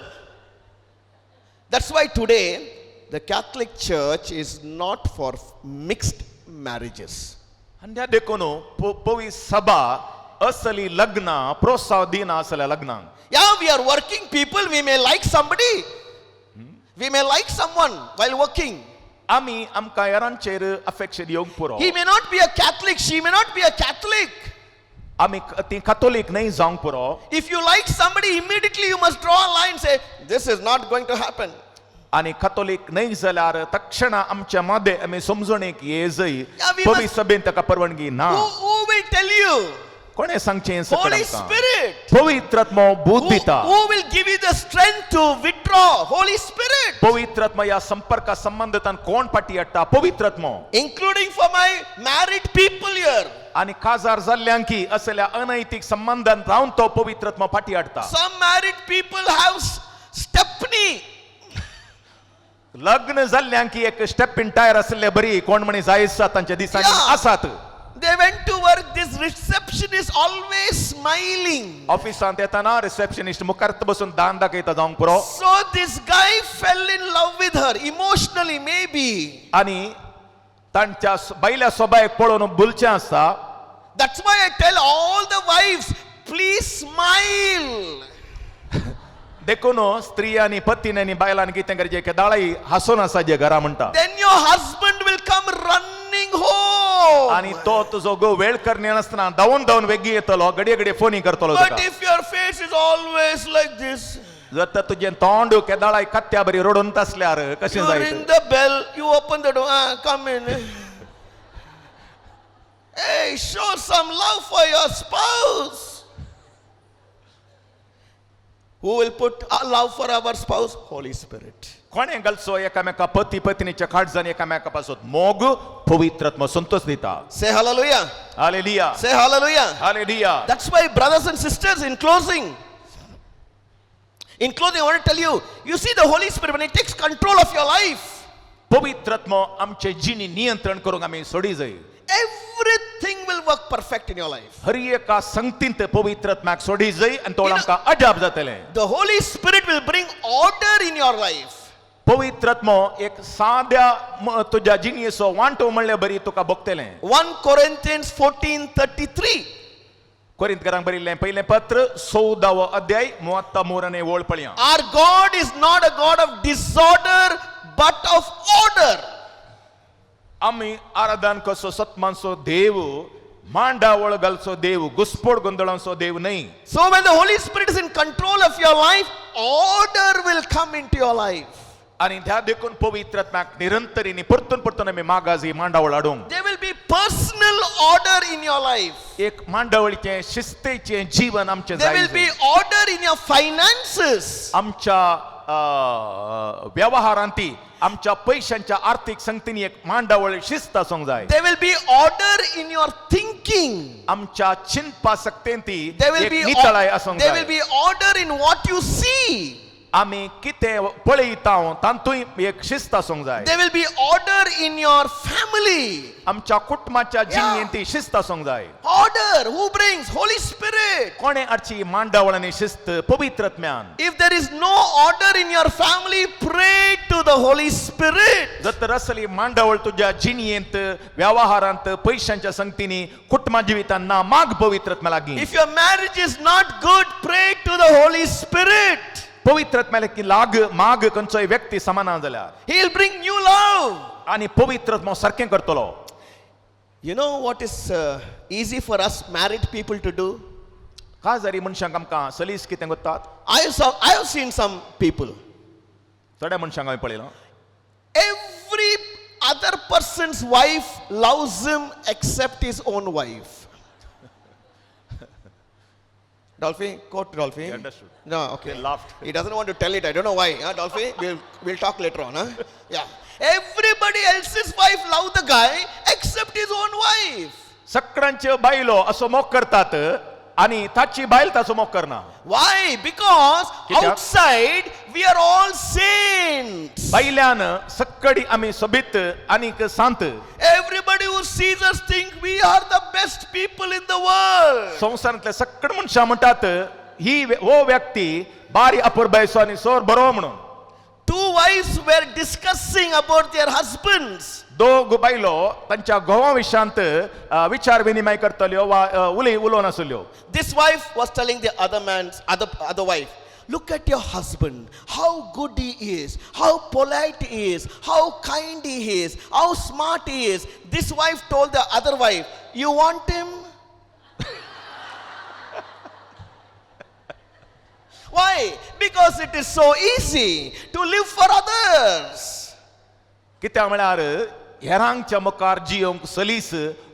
That's why today the Catholic Church is not for mixed marriages. अन्या देखून पवी सभा असली लग्न प्रोत्साह दिना असल्या लग्नांक Yeah, we are working people. We may like somebody. We may like someone while working. आमी आमकां हेरांचेर affection येवंक पुरो He may not be a Catholic. She may not be a Catholic. आमी ती कातोलीक नाही जावंक पुरो If you like somebody, immediately you must draw a line. Say, this is not going to happen. आणि कातोलीक नाही जाल्यार तक्षण आमच्या मध्ये आमी समजणेक ये जय Yeah, we पवी must- सभेन ताका परवानगी ना Who will tell you? कोणे सांगचें Holy सकल Spirit. पवित्र आत्मा बोध दिता Who will give you the strength to withdraw? Holy Spirit. पवित्र आत्मा या संपर्क संबंधितान कोण पाटी हाडटा पवित्र आत्मा Including for my married people here. आणि काजार जाल्ल्यांकी असल्या अनैतिक संबंधांत रावन तो पवित्रत्व फाटी हाडटा. Some married people have stepney. लग्न जाल्ल्यांकी एक स्टेपिन टायर असले बरी कोण म्हणे जायसा तांच्या दिसांनी Yeah. आसात. They went to work. This receptionist always smiling. ऑफिसांत येताना रिसेप्शनिस्ट मुखार बसून दान दाखयता जावंक पुरो. So this guy fell in love with her emotionally, maybe. आणि तांच्या बैल्या सोबायक पळोवन बुलचें आसता. That's why I tell all the wives, please smile. देखून स्त्री आणि पत्नी आणि बायलांनी कितें करचें की दाळाई हांसून आसाचे घरा म्हणटा. Then your husband will come running home. आणि तो तुजो गो वेळ करणे नासतना धांवून धांवून वेगी येतलो घडये घडये फोनी करतलो But तुका. if your face is always like this, जर तर तुजें तोंड केदाळाय कत्त्या बरी रडून आसल्यार कशें you जायत. ring the bell, you open the door, come in. Hey, show some love for your spouse. Who will put our love for our spouse? Holy Spirit. कोणे गलसो एकामेका पती पत्नीच्या काळजान एकामेका पासून मोग पवित्रत्व संतोष दिता. Say hallelujah. Hallelujah Say hallelujah. Hallelujah. That's why, brothers and sisters, in closing, I want to tell you, you see the Holy Spirit, when He takes control of your life, पवित्रत्व आमचे जिनी नियंत्रण करूंक आमी सोडी जाय. everything will work perfect in your life. हर एका संगतींत पवित्रत्वाक सोडी जाय आनी तो आमकां अजाप जातले. The Holy Spirit will bring order in your life. पवित्रत्व एक साद्या तुज्या जिणयेचो वांटो म्हणले बरी तुका भोगतले. 1 Corinthians 14:33. कोरिंथकारांक बरिल्लें पयलें पत्र 14 अध्याय 33 ओळ पळया. Our God is not a God of disorder, but of order. आमी आराधन कसो सत्मानसो देव मांडावळ घालचो देव घुसपोड गोंधळांचो देव न्हय. So when the Holy Spirit is in control of your life, order will come into your life. आणि त्या देखून पवित्रत्वाक निरंतरीने परतून परतून आमी मागाजी मांडावळ हाडूंक. There will be personal order in your life. एक मांडावळीचें शिस्तेचें जीवन आमचें There जाय. will be order in your finances. आमच्या व्यवहारांती आमच्या पैशांच्या आर्थिक संगतीनी एक मांडावळ शिस्त आसूंक जाय. There will be order in your thinking. आमच्या चिंतपा सक्तेंती There will एक be नितळाय आसूंक there will जाय. be order in what you see. आमी कितें पळयता तांतूय एक शिस्त आसूंक जाय. There will be order in your family. आमच्या कुटुंबाच्या जिणयेंती शिस्त आसूंक जाय. Order. Who brings? Holy Spirit. कोणे हाडची मांडावळ आनी शिस्त पवित्रत्म्यान. If there is no order in your family, pray to the Holy Spirit. जर तर असली मांडावळ तुज्या जिणयेंत व्यवहारांत पैशांच्या संगतीनी कुटुंबा जिवितांत ना माग पवित्रत्म्या लागीं. If your marriage is not good, pray to the Holy Spirit. पवित्रत्म्याला की लाग माग खंयचोय व्यक्ती समाना जाल्यार He will bring new love. आनी पवित्रत्व सारकें करतलो. You know what is easy for us married people to do? का जरी मनशांक आमकां सलीस कितें करतात. I have seen some people. थोड्या मनशांक हांवें पळयलां. Every other person's wife loves him except his own wife. Dolphy, quote Dolphy. He understood. No, okay. He laughed. He doesn't want to tell it. I don't know why. Huh, Dolphy? We'll talk later on. Huh? Yeah. Everybody else's wife love the guy except his own wife. सगळ्यांच्यो बायलो असो मोग करतात आणि ताची बायल ताचो मोग करना. Why? Because कित्याक? outside we are all saints. बायल्यान सक्कडी आमी सोबीत आनीक सांत. Everybody who sees us think we are the best people in the world. संवसारांतले सक्कड मनशां म्हणटात ही हो व्यक्ती बारी अपुरबायसो आनी सोर बरो म्हणून. Two wives were discussing about their husbands. दोग बायलो तांच्या घोवा विशांत विचार विनिमय करतल्यो वा उलोवन आसल्यो. This wife was telling the other wife, look at your husband, how good he is, how polite he is, how kind he is, how smart he is. This wife told the other wife, you want him? Why? Because it is so easy to live for others. कित्याक म्हळ्यार हेरांच्या मुखार जियोंक सलीस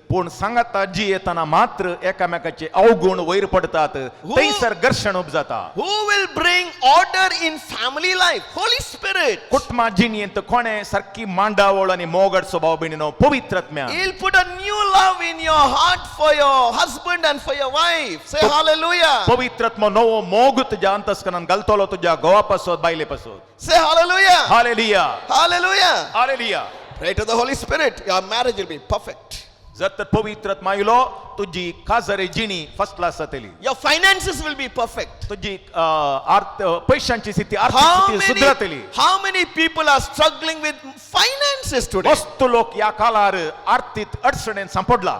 पूण सांगाता जी येताना मात्र एकामेकाचे अवगुण वयर पडतात, थंयसर घर्षण उपजाता. Who will bring order in family life? Holy Spirit. Kutumba जिणयेंत कोणे सारकी मांडावळ आनी मोगड स्वभाव बिणिनो पवित्र आत्म्या. He'll put a new love in your heart for your husband and for your wife. Say hallelujah. पवित्र आत्मा नवो मोग तुज्या अंतस्करणान घालतलो, तुज्या घोवा पासत बायले पासत. Say hallelujah. हालेलुया, Hallelujah. Hallelujah. Pray to the Holy Spirit. Your marriage will be perfect. जर तर पवित्र आत्मा आयलो, तुजी काजरे जिणी फर्स्ट क्लास जातली. Your finances will be perfect. तुजी पैशांची स्थिती, आर्थिक स्थिती सुधारतली. How many people are struggling with finances today? वस्तू लोक या काळार आर्थिक अडचणीन सांपडला.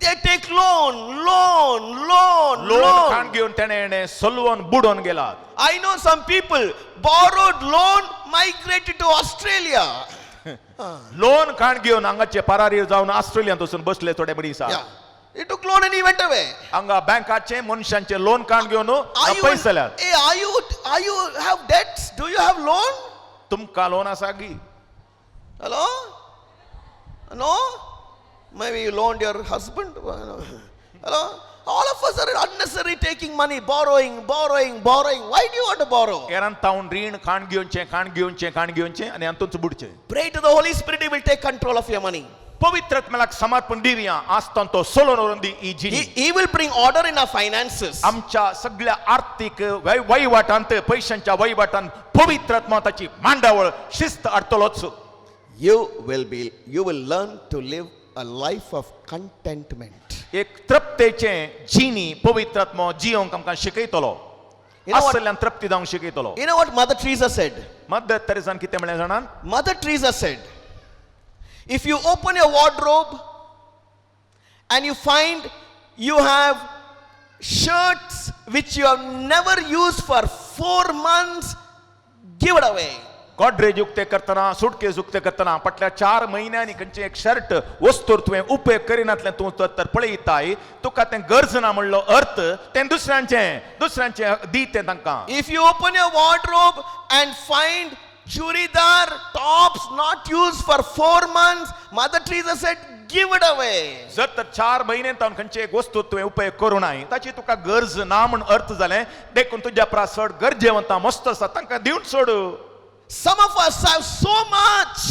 They take loan. लोन खाण घेऊन तेणे सलवून बुडून गेला. I know some people borrowed loan, migrated to Australia. Loan खाण घेऊन हांगाचे परारी जावन ऑस्ट्रेलियांत वचून बसले थोडे बडीसा. Yeah. He took loan and he went away. हांगा बँकाचे मनशांचे लोन खाण घेवन पयस जाल्यात. Hey, are you have debts? Do you have loan? तुमकां लोन आसा गी? Hello? No? Maybe you loaned your husband. Hello? All of us are unnecessary taking money, borrowing. Why do you want to borrow? एरान तावन ऋण खाण घेवचे आनी अंतूच बुडचे. Pray to the Holy Spirit, He will take control of your money. पवित्र आत्म्याक समर्पण दिवया, आस्तान तो सोलोन व्हरून दी ही जिणी. He will bring order in our finances. आमच्या सगळ्या आर्थिक वहिवाटांत, पैशांच्या वहिवाटांत पवित्र आत्मा ताची मांडावळ शिस्त हाडतलोच. You will learn to live a life of contentment. एक तृप्तेचे जिणी पवित्र आत्मा जियोंक आमकां शिकयतलो. आसल्यान तृप्ती जावंक शिकयतलो. You know what Mother Teresa said? Mother तेरेसान कितें म्हळें जाणान? Mother Teresa said, if you open your wardrobe and you find you have shirts which you have never used for 4 months, give it away. गॉड्रेज उक्ते करतना, suitcase उक्ते करतना फाटल्या 4 म्हयन्यांनी खंयचे एक शर्ट वस्तूर तुवें उपेग करिनातलें तूं तर पळयताय, तुका तें गरज ना म्हणलो अर्थ, तें दुसऱ्यांचे दी तें तांकां. If you open your wardrobe and find churidar tops not used for 4 months, Mother Teresa said, give it away. जर तर 4 म्हयने तावन खंयचे एक वस्तू तुवें उपेग करूं नाय, ताची तुका गरज ना म्हण अर्थ जालें, देखून तुज्या प्रासड गरजेवंतां मस्त आसा तांकां दिवन सोड. Some of us have so much.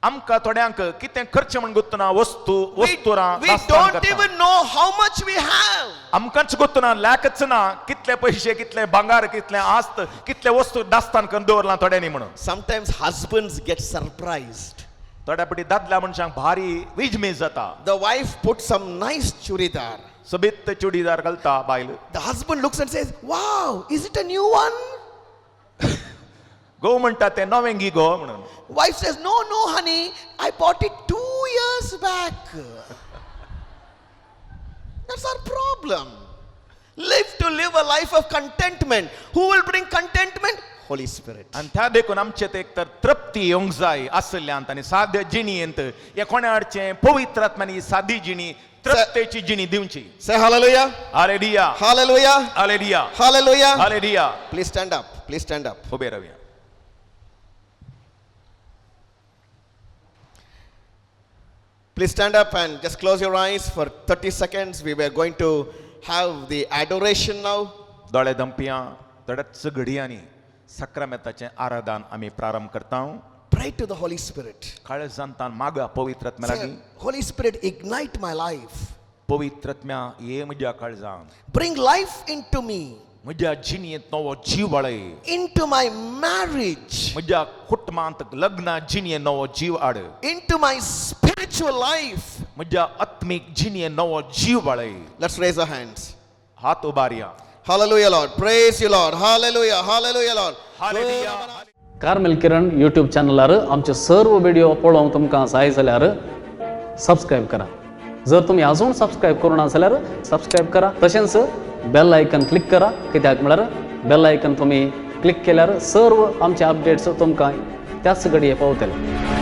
आमकां थोड्यांक कितें खर्च म्हण गुत्तना वस्तुरां We don't even know how much we have. आमकांच गुत्तना लॅकच ना कितले पयशे, कितले भांगार, कितले आस्त, कितले वस्तू दास्तान करून दवरला थोड्यांनी म्हणून. Sometimes husbands get surprised. थोड्या पटी दादल्या मनशांक भारी विजमेज जाता. The wife puts some nice churidar. सोबीत चुडीदार घालता बायल. The husband looks and says, wow, is it a new one? गो म्हणटा ते नवें गी गो म्हणून. Wife says, no, honey, I bought it 2 years back. That's our problem. Live a life of contentment. Who will bring contentment? Holy Spirit. आणि त्या देखून आमचे ते एक तर तृप्ती येवंक जाय आसल्यांत आनी साद्य जिणयेंत या कोणाचे पवित्र आत्म्यानी सादी जिणी, तृप्तेची जिणी दिवची. Say hallelujah. हालेलुया, Hallelujah. हालेलुया, Hallelujah. हालेलुया. Please stand up. Please stand up. उबे रावया. Please stand up and just close your eyes for 30 seconds. We were going to have the adoration now. दोळे दंपिया थोड्याच घडयांनी सक्रामेताचें आराधन आमी प्रारंभ करता. Pray to the Holy Spirit. काळजांतान मागा पवित्र आत्म्या Say, लागीं. Holy Spirit, ignite my life. पवित्र आत्म्या ये म्हज्या काळजांत, Bring life into me. म्हज्या जिणयेंत नवो जीव वाडय. Into my marriage. म्हज्या कुटुंबांत लग्ना जिणयेंत नवो जीव हाड. Into my spiritual life. म्हज्या आत्मीक जिणयेंत नवो जीव वाडय. Let's raise our hands. हात उबारया. Hallelujah, Lord. Praise you, Lord. Hallelujah. Hallelujah, Lord. Hallelujah. Carmel Kiran YouTube चॅनलार आमचे सर्व व्हिडिओ पळोवंक तुमकां जाय जाल्यार सबस्क्रायब करा. जर तुम्ही अजून सबस्क्रायब करूना जाल्यार सबस्क्रायब करा. तशेंच बेल आयकन क्लिक करा. कित्याक म्हळ्यार बेल आयकन तुम्ही क्लिक केल्यार सर्व आमचे अपडेट्स तुमकां त्याच घडये पावतले.